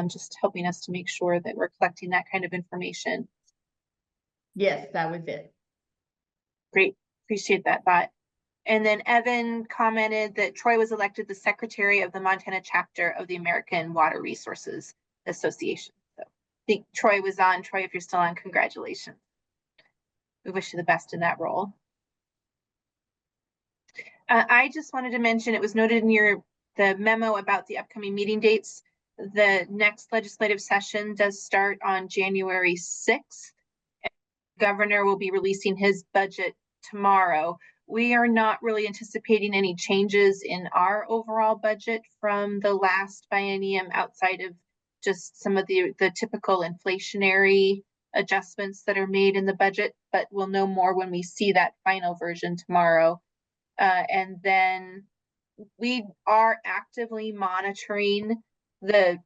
A: just helping us to make sure that we're collecting that kind of information.
F: Yes, that was it.
A: Great, appreciate that thought. And then Evan commented that Troy was elected the secretary of the Montana chapter of the American Water Resources Association. So I think Troy was on. Troy, if you're still on, congratulations. We wish you the best in that role. I just wanted to mention, it was noted in the memo about the upcoming meeting dates. The next legislative session does start on January 6th. The governor will be releasing his budget tomorrow. We are not really anticipating any changes in our overall budget from the last biennium outside of just some of the typical inflationary adjustments that are made in the budget, but we'll know more when we see that final version tomorrow. And then we are actively monitoring the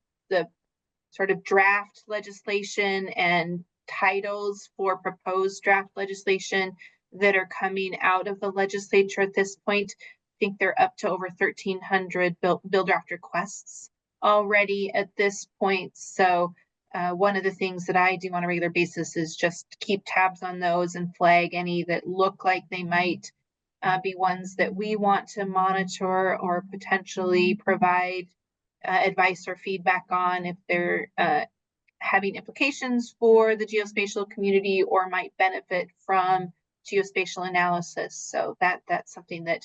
A: sort of draft legislation and titles for proposed draft legislation that are coming out of the legislature at this point. I think they're up to over 1,300 bill draft requests already at this point. So one of the things that I do on a regular basis is just keep tabs on those and flag any that look like they might be ones that we want to monitor or potentially provide advice or feedback on if they're having implications for the geospatial community or might benefit from geospatial analysis. So that's something that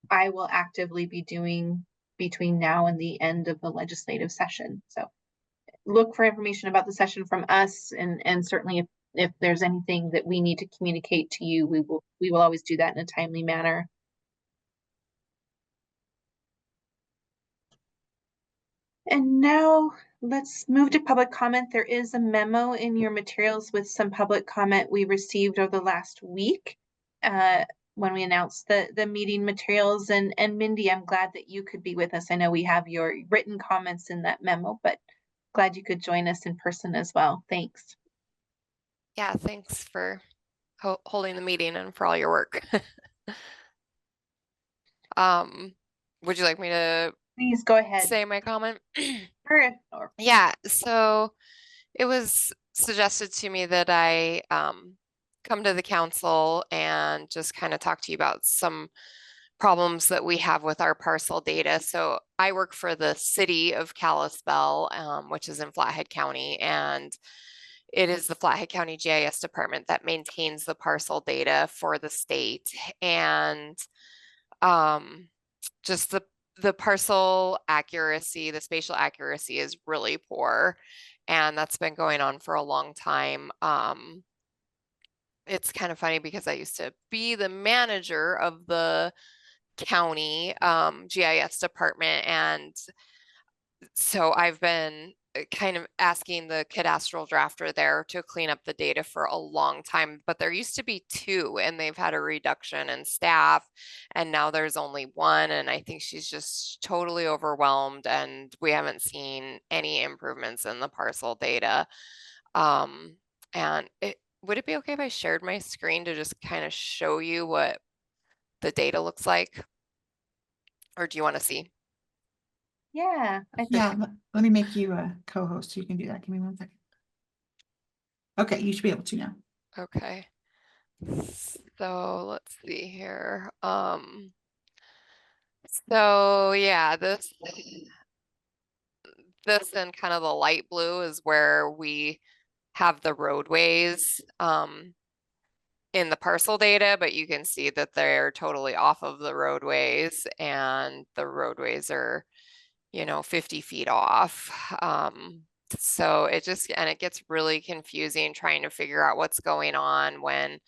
A: I will actively be doing between now and the end of the legislative session. So look for information about the session from us, and certainly if there's anything that we need to communicate to you, we will always do that in a timely manner. And now let's move to public comment. There is a memo in your materials with some public comment we received over the last week when we announced the meeting materials. And Mindy, I'm glad that you could be with us. I know we have your written comments in that memo, but glad you could join us in person as well. Thanks.
K: Yeah, thanks for holding the meeting and for all your work. Would you like me to
A: Please go ahead.
K: Say my comment?
A: Sure.
K: Yeah, so it was suggested to me that I come to the council and just kind of talk to you about some problems that we have with our parcel data. So I work for the city of Kalispell, which is in Flathead County, and it is the Flathead County GIS department that maintains the parcel data for the state. And just the parcel accuracy, the spatial accuracy is really poor. And that's been going on for a long time. It's kind of funny because I used to be the manager of the county GIS department, and so I've been kind of asking the cadastral drafter there to clean up the data for a long time, but there used to be 2 and they've had a reduction in staff, and now there's only 1, and I think she's just totally overwhelmed, and we haven't seen any improvements in the parcel data. And would it be okay if I shared my screen to just kind of show you what the data looks like? Or do you want to see?
A: Yeah, I think
L: Yeah, let me make you a co-host so you can do that. Give me 1 second. Okay, you should be able to now.
K: Okay. So let's see here. So yeah, this in kind of the light blue is where we have the roadways in the parcel data, but you can see that they're totally off of the roadways, and the roadways are, 50 feet off. So it gets really confusing trying to figure out what's going on when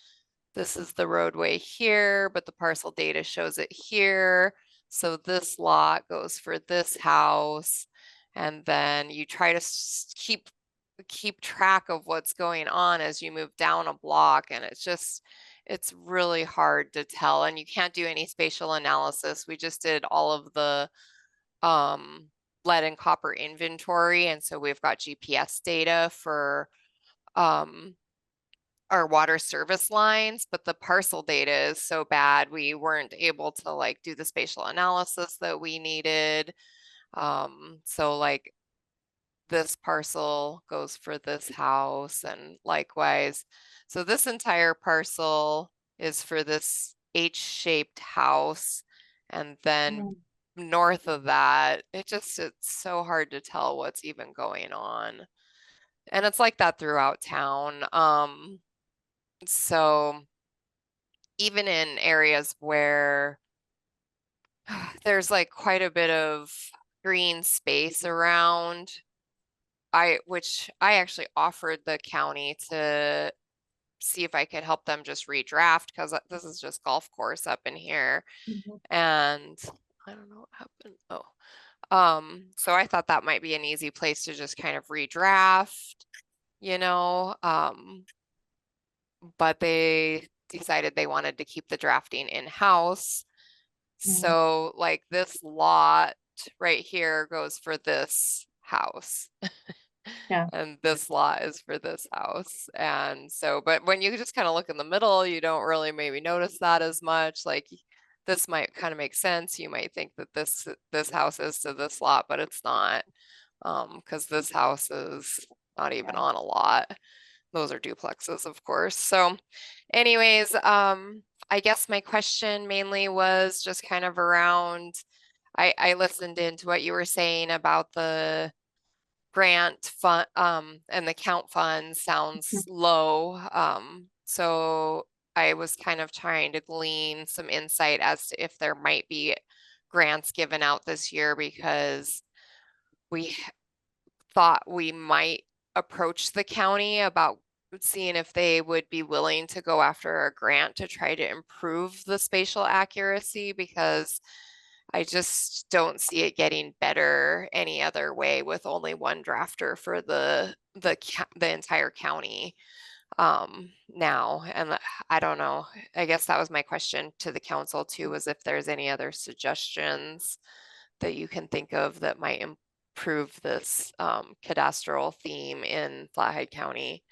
K: this is the roadway here, but the parcel data shows it here. So this lot goes for this house, and then you try to keep track of what's going on as you move down a block, and it's really hard to tell, and you can't do any spatial analysis. We just did all of the lead and copper inventory, and so we've got GPS data for our water service lines, but the parcel data is so bad we weren't able to like do the spatial analysis that we needed. So like this parcel goes for this house, and likewise. So this entire parcel is for this H-shaped house, and then north of that, it's so hard to tell what's even going on. And it's like that throughout town. So even in areas where there's like quite a bit of green space around, which I actually offered the county to see if I could help them just redraft, because this is just golf course up in here. And I don't know what happened. So I thought that might be an easy place to just kind of redraft, but they decided they wanted to keep the drafting in-house. So like this lot right here goes for this house.
A: Yeah.
K: And this lot is for this house. And so, but when you just kind of look in the middle, you don't really maybe notice that as much. Like this might kind of make sense. You might think that this house is to this lot, but it's not, because this house is not even on a lot. Those are duplexes, of course. So anyways, I guess my question mainly was just kind of around, I listened into what you were saying about the grant fund, and the count fund sounds low. So I was kind of trying to glean some insight as to if there might be grants given out this year, because we thought we might approach the county about seeing if they would be willing to go after a grant to try to improve the spatial accuracy, because I just don't see it getting better any other way with only 1 drafter for the entire county now. And I don't know, I guess that was my question to the council too, was if there's any other suggestions that you can think of that might improve this cadastral theme in Flathead County.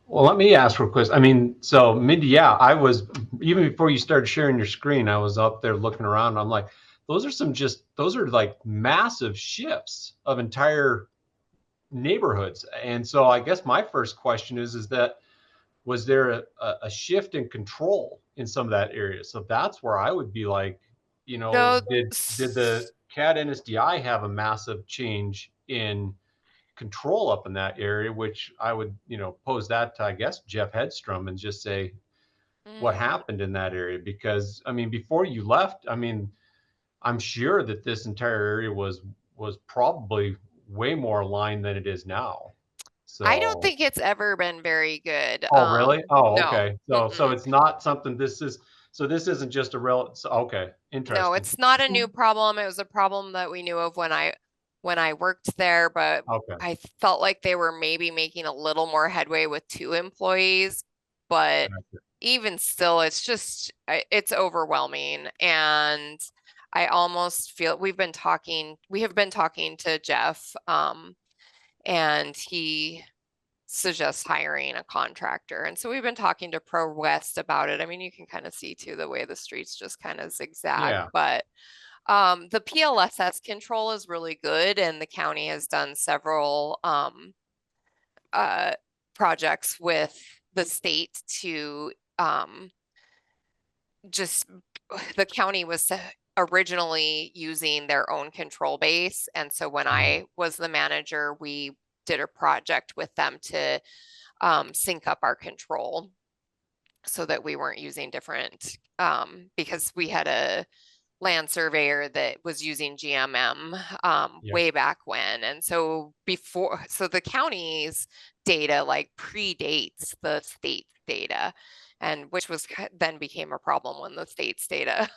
D: Well, let me ask real quick. I mean, so Mindy, yeah, I was, even before you started sharing your screen, I was up there looking around, and I'm like, those are like massive shifts of entire neighborhoods. And so I guess my first question is that was there a shift in control in some of that area? So that's where I would be like, you know,
K: No,
D: did the CAD NSDI have a massive change in control up in that area, which I would, you know, pose that to, I guess, Jeff Hedstrom and just say what happened in that area. Because I mean, before you left, I mean, I'm sure that this entire area was probably way more aligned than it is now. So
K: I don't think it's ever been very good.
D: Oh, really? Oh,
K: No.
D: okay. So it's not something, this isn't just a okay,
K: No,
D: interesting.
K: it's not a new problem. It was a problem that we knew of when I worked there, but
D: Okay.
K: I felt like they were maybe making a little more headway with 2 employees, but even still, it's just, it's overwhelming. And I almost feel we have been talking to Jeff, and he suggests hiring a contractor. And so we've been talking to Pro West about it. I mean, you can kind of see too the way the streets just kind of zigzag,
D: Yeah.
K: but the PLSS control is really good, and the county has done several projects with the state to just the county was originally using their own control base. And so when I was the manager, we did a project with them to sync up our control so that we weren't using different, because we had a land surveyor that was using GMM way back when. And so the county's data like predates the state data, and which was then became a problem when the state's data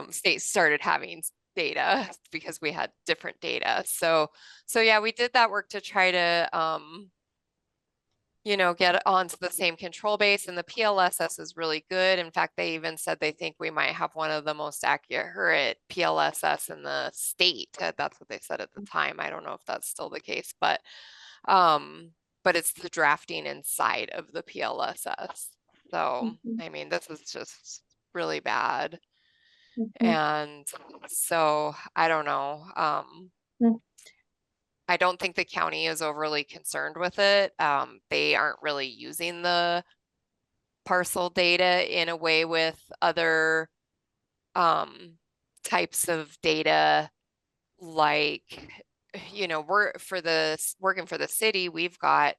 K: states started having data because we had different data. So yeah, we did that work to try to get onto the same control base, and the PLSS is really good. In fact, they even said they think we might have one of the most accurate PLSS in the state. That's what they said at the time. I don't know if that's still the case, but it's the drafting inside of the PLSS. So, I mean, this is just really bad. And so I don't know. I don't think the county is overly concerned with it. They aren't really using the parcel data in a way with other types of data, like, we're working for the city. We've got,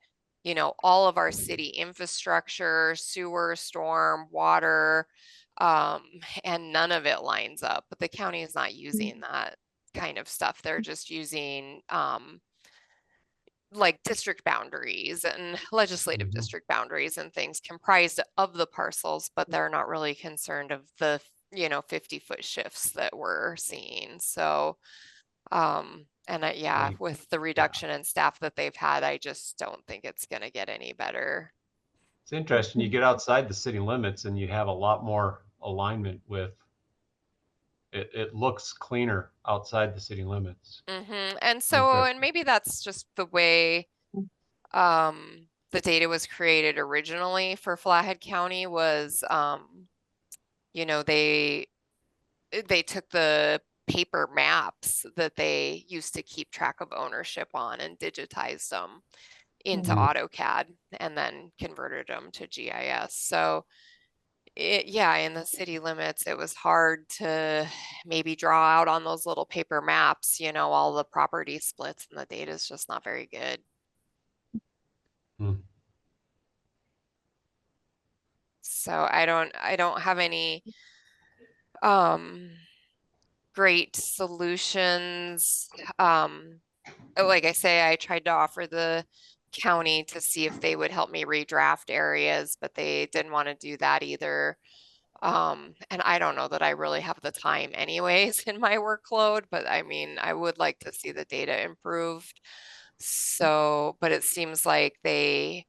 K: all of our city infrastructure, sewer, storm, water, and none of it lines up. But the county is not using that kind of stuff. They're just using like district boundaries and legislative district boundaries and things comprised of the parcels, but they're not really concerned of the 50-foot shifts that we're seeing. So yeah, with the reduction in staff that they've had, I just don't think it's going to get any better.
D: It's interesting. You get outside the city limits and you have a lot more alignment with it looks cleaner outside the city limits.
K: And so, and maybe that's just the way the data was created originally for Flathead County was, they took the paper maps that they used to keep track of ownership on and digitized them into AutoCAD and then converted them to GIS. So in the city limits, it was hard to maybe draw out on those little paper maps, all the property splits, and the data is just not very good. So I don't have any great solutions. Like I say, I tried to offer the county to see if they would help me redraft areas, but they didn't want to do that either. And I don't know that I really have the time anyways in my workload, but I mean, I would like to see the data improved. So, but it seems like they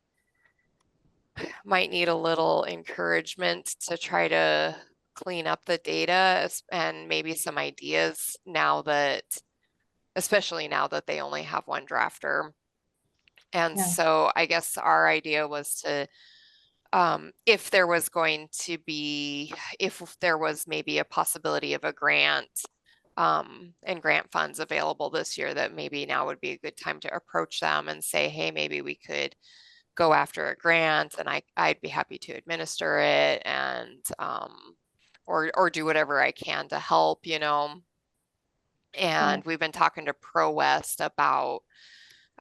K: might need a little encouragement to try to clean up the data and maybe some ideas now that, especially now that they only have one drafter. And so I guess our idea was to, if there was maybe a possibility of a grant and grant funds available this year, that maybe now would be a good time to approach them and say, hey, maybe we could go after a grant, and I'd be happy to administer it and or do whatever I can to help, you know. And we've been talking to Pro West about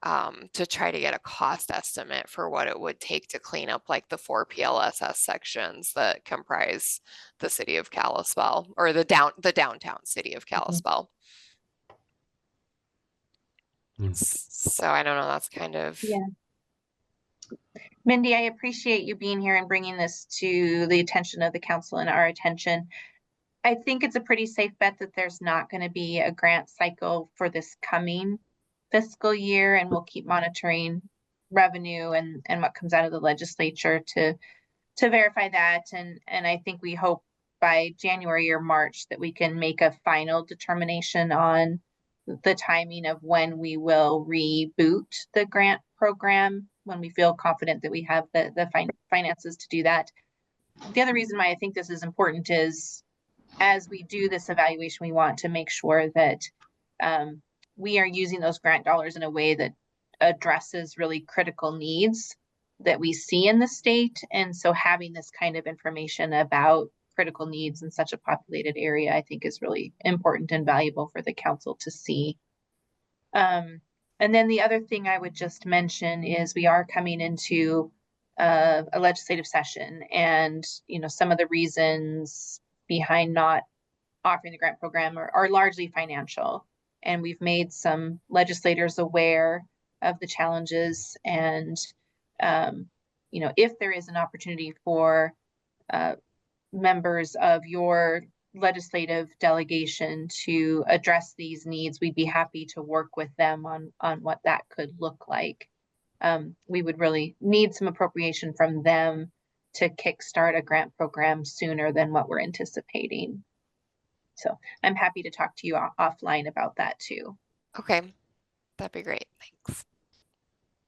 K: to try to get a cost estimate for what it would take to clean up like the 4 PLSS sections that comprise the city of Kalispell, or the downtown city of Kalispell. So I don't know, that's kind of.
A: Yeah. Mindy, I appreciate you being here and bringing this to the attention of the council and our attention. I think it's a pretty safe bet that there's not going to be a grant cycle for this coming fiscal year, and we'll keep monitoring revenue and what comes out of the legislature to verify that. And I think we hope by January or March that we can make a final determination on the timing of when we will reboot the grant program, when we feel confident that we have the finances to do that. The other reason why I think this is important is, as we do this evaluation, we want to make sure that we are using those grant dollars in a way that addresses really critical needs that we see in the state. And so having this kind of information about critical needs in such a populated area, I think is really important and valuable for the council to see. And then the other thing I would just mention is we are coming into a legislative session, and some of the reasons behind not offering the grant program are largely financial. And we've made some legislators aware of the challenges. And, if there is an opportunity for members of your legislative delegation to address these needs, we'd be happy to work with them on what that could look like. We would really need some appropriation from them to kickstart a grant program sooner than what we're anticipating. So I'm happy to talk to you offline about that too.
K: Okay, that'd be great. Thanks.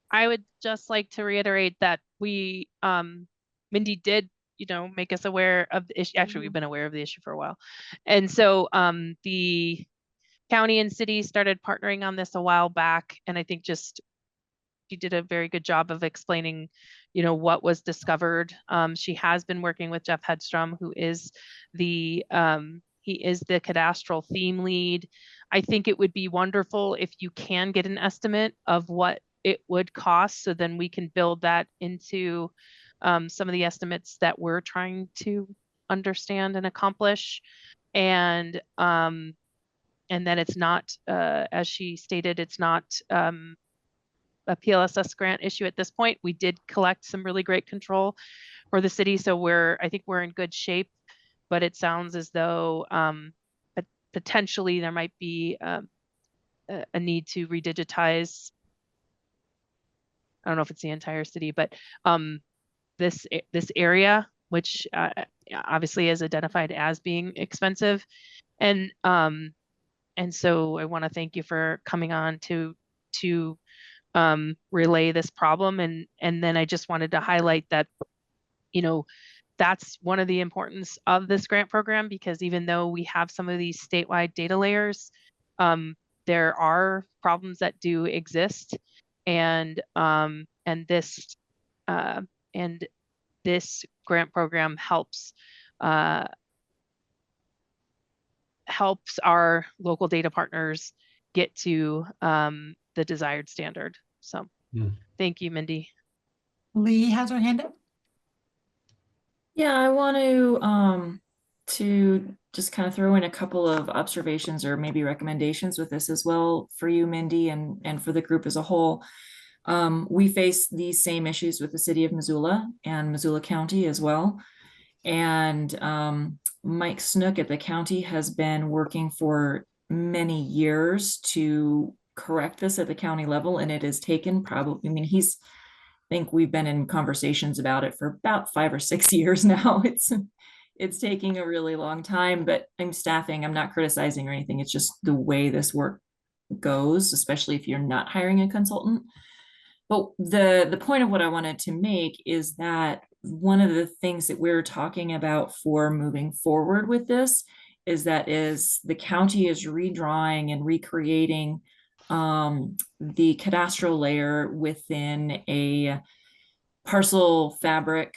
H: I would just like to reiterate that we, Mindy did, make us aware of the issue. Actually, we've been aware of the issue for a while. And so the county and city started partnering on this a while back. And I think she did a very good job of explaining, what was discovered. She has been working with Jeff Hedstrom, who is the cadastral theme lead. I think it would be wonderful if you can get an estimate of what it would cost, so then we can build that into some of the estimates that we're trying to understand and accomplish. And then it's not, as she stated, it's not a PLSS grant issue at this point. We did collect some really great control for the city, so I think we're in good shape. But it sounds as though potentially there might be a need to redigitize. I don't know if it's the entire city, but this area, which obviously is identified as being expensive, and so I want to thank you for coming on to relay this problem, and then I just wanted to highlight that that's one of the importance of this grant program, because even though we have some of these statewide data layers, there are problems that do exist, and this grant program helps our local data partners get to the desired standard. So thank you, Mindy.
L: Lee has her hand up.
J: Yeah, I want to just kind of throw in a couple of observations or maybe recommendations with this as well for you, Mindy, and for the group as a whole. We face these same issues with the city of Missoula and Missoula County as well. And Mike Snook at the county has been working for many years to correct this at the county level, and it has taken probably, I think we've been in conversations about it for about 5 or 6 years now. It's taking a really long time, but I'm not criticizing or anything. It's just the way this work goes, especially if you're not hiring a consultant. But the point of what I wanted to make is that one of the things that we're talking about for moving forward with this is the county is redrawing and recreating the cadastral layer within parcel fabric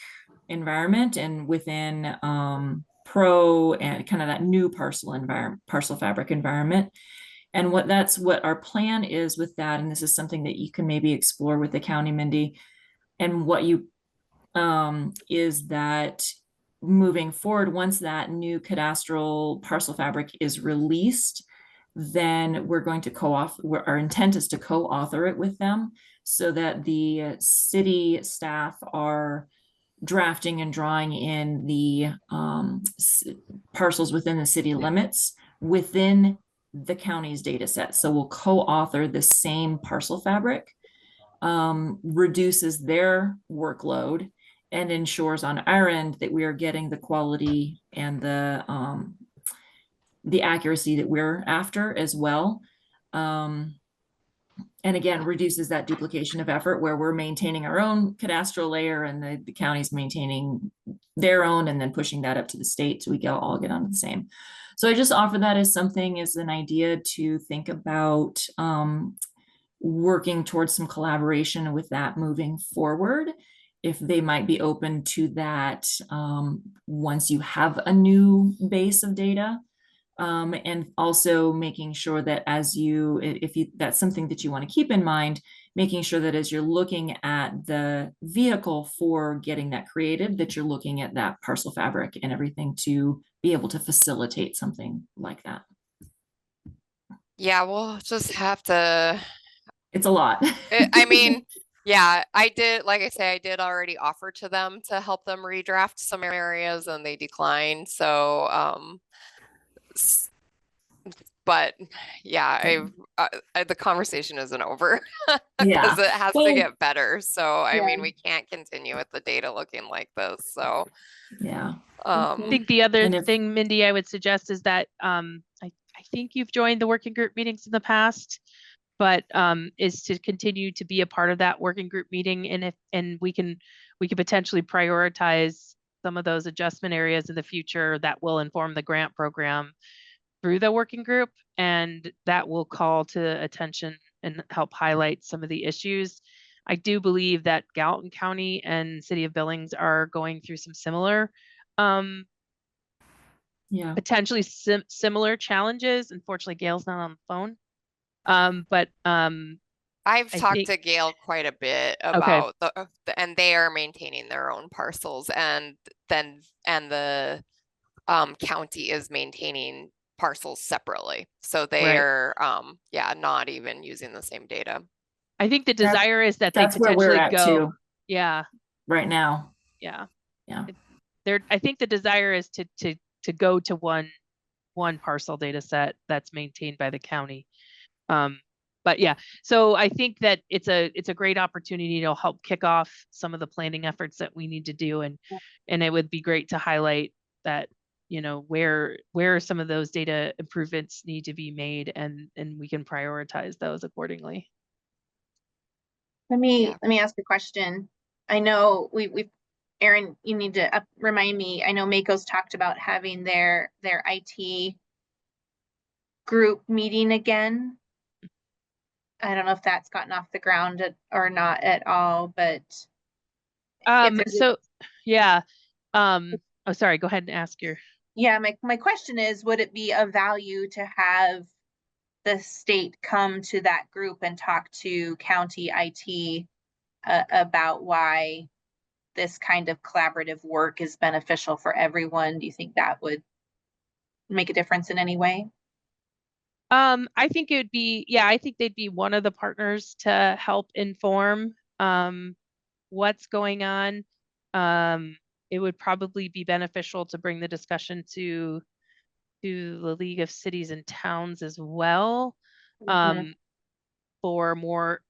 J: environment, and within pro and kind of that new parcel fabric environment. And what our plan is with that, and this is something that you can maybe explore with the county, Mindy, and what you is that moving forward, once that new cadastral parcel fabric is released, then we're going to our intent is to co-author it with them, so that the city staff are drafting and drawing in the parcels within the city limits within the county's data set. So we'll co-author the same parcel fabric, reduces their workload, and ensures on our end that we are getting the quality and the accuracy that we're after as well. And again, reduces that duplication of effort where we're maintaining our own cadastral layer and the county's maintaining their own, and then pushing that up to the state so we all get onto the same. So I just offer that as an idea to think about, working towards some collaboration with that moving forward, if they might be open to that once you have a new base of data. And also making sure that that's something that you want to keep in mind, making sure that as you're looking at the vehicle for getting that created, that you're looking at that parcel fabric and everything to be able to facilitate something like that.
K: Yeah, we'll just have to.
J: It's a lot.
K: I mean, yeah, like I say, I did already offer to them to help them redraft some areas and they declined. So, but yeah, the conversation isn't over because it has to get better. So, I mean, we can't continue with the data looking like this. So,
J: yeah.
H: I think the other thing, Mindy, I would suggest is that I think you've joined the working group meetings in the past, but is to continue to be a part of that working group meeting, and we can potentially prioritize some of those adjustment areas in the future that will inform the grant program through the working group, and that will call to attention and help highlight some of the issues. I do believe that Gallatin County and City of Billings are going through some similar potentially similar challenges. Unfortunately, Gail's not on the phone.
K: I've talked to Gail quite a bit about and they are maintaining their own parcels, and the county is maintaining parcels separately. So they are not even using the same data.
H: I think the desire is that they potentially go. Yeah.
J: Right now.
H: Yeah.
J: Yeah.
H: I think the desire is to go to one parcel data set that's maintained by the county. But yeah, so I think that it's a great opportunity to help kick off some of the planning efforts that we need to do, and it would be great to highlight that, where some of those data improvements need to be made, and we can prioritize those accordingly.
A: Let me ask a question. I know we Aaron, you need to remind me. I know Mako's talked about having their IT group meeting again. I don't know if that's gotten off the ground or not at all, but
H: oh, sorry, go ahead and ask your.
A: Yeah, my question is, would it be of value to have the state come to that group and talk to county IT about why this kind of collaborative work is beneficial for everyone? Do you think that would make a difference in any way?
H: I think it would be, I think they'd be one of the partners to help inform what's going on. It would probably be beneficial to bring the discussion to the League of Cities and Towns as well, for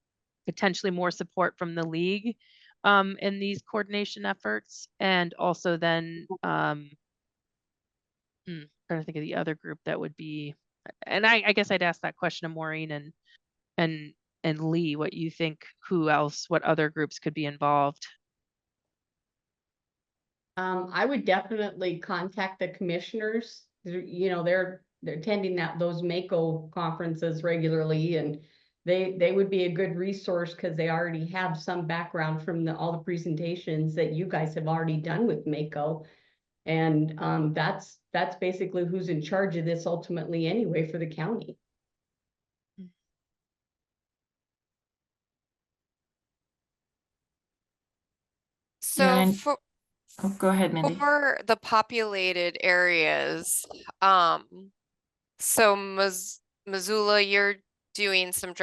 H: potentially more support from the league in these coordination efforts. And also then trying to think of the other group that would be, and I guess I'd ask that question of Maureen and Lee, what you think, what other groups could be involved?
F: I would definitely contact the commissioners. They're attending those Mako conferences regularly, and they would be a good resource because they already have some background from all the presentations that you guys have already done with Mako. And that's basically who's in charge of this ultimately anyway for the county.
K: So
J: and-
K: for
J: Oh, go ahead, Mindy.
K: for the populated areas, so Missoula, you're doing some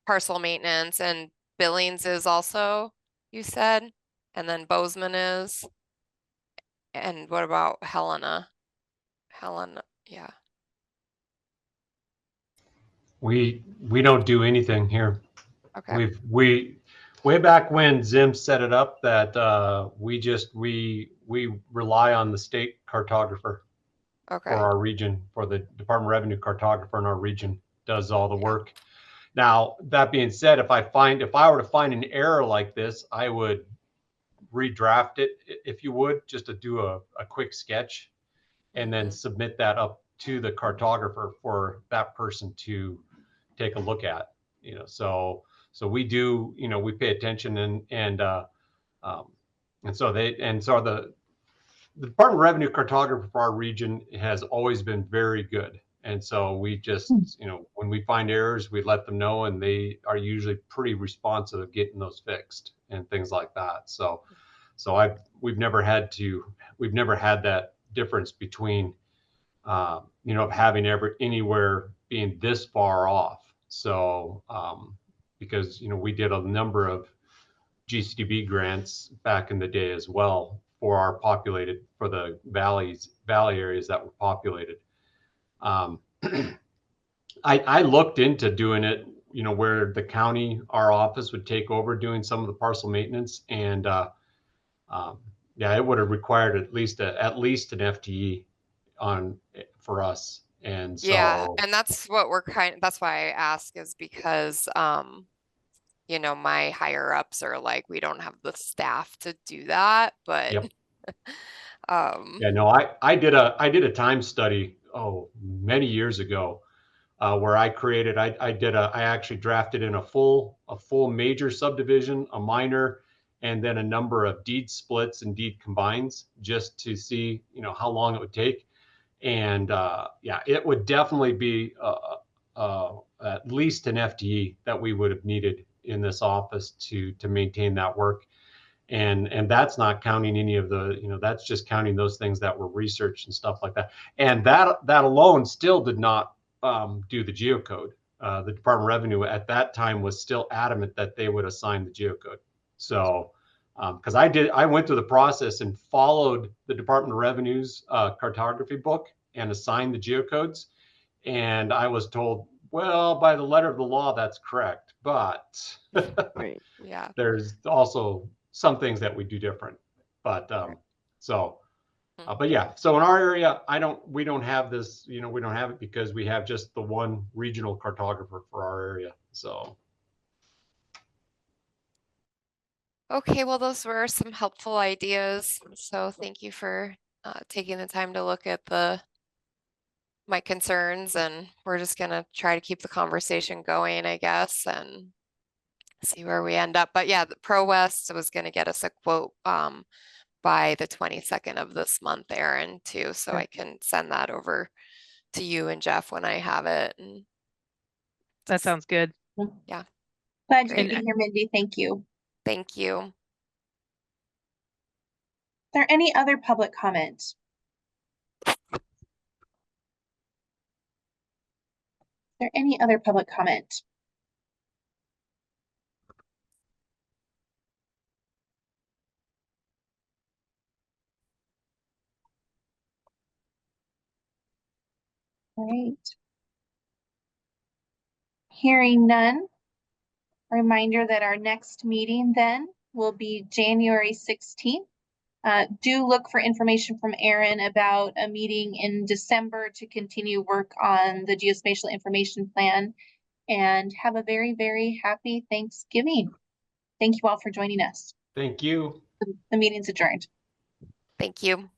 K: parcel maintenance, and Billings is also, you said, and then Bozeman is. And what about Helena? Yeah.
D: We don't do anything here.
K: Okay.
D: We way back when Zim set it up that we rely on the state cartographer
K: Okay.
D: for our region, for the Department of Revenue cartographer in our region does all the
K: Yeah.
D: work. Now, that being said, if I were to find an error like this, I would redraft it, if you would, just to do a quick sketch and then submit that up to the cartographer for that person to take a look at, so we do, we pay attention and so the Department of Revenue cartographer for our region has always been very good. And so we just, when we find errors, we let them know, and they are usually pretty responsive of getting those fixed and things like that. So we've never had that difference between, having anywhere being this far off. So, because, we did a number of GCDB grants back in the day as well for the valley areas that were populated. I looked into doing it, where the county, our office would take over doing some of the parcel maintenance, and it would have required at least an FTE for us. And so,
K: yeah, and that's what that's why I ask, is because my higher ups are like, we don't have the staff to do that, but
D: yep.
K: Yeah,
D: no, I did a time study many years ago, where I actually drafted in a full major subdivision, a minor, and then a number of deed splits and deed combines, just to see how long it would take. And it would definitely be at least an FTE that we would have needed in this office to maintain that work. And that's not counting any of the, that's just counting those things that were researched and stuff like that. And that alone still did not do the geocode. The Department of Revenue at that time was still adamant that they would assign the geocode. So, because I went through the process and followed the Department of Revenue's cartography book and assigned the geocodes. And I was told, well, by the letter of the law, that's correct. But
K: right. Yeah.
D: There's also some things that we do different, but but yeah, so in our area, we don't have this, we don't have it because we have just the one regional cartographer for our area. So
K: Okay, well, those were some helpful ideas. So thank you for taking the time to look at my concerns, and we're just gonna try to keep the conversation going, I guess, and see where we end up. But yeah, the Pro West was gonna get us a quote by the 22nd of this month, Erin, too. So I can send that over to you and Jeff when I have it. And
H: that sounds good.
K: Yeah.
A: Glad you could be here, Mindy. Thank you.
K: Thank you.
A: Is there any other public comment? Is there any other public comment? All right. Hearing none. Reminder that our next meeting then will be January 16th. Do look for information from Erin about a meeting in December to continue work on the Geospatial Information Plan, and have a very, very happy Thanksgiving. Thank you all for joining us.
D: thank you.
A: The meeting's adjourned.
K: Thank you.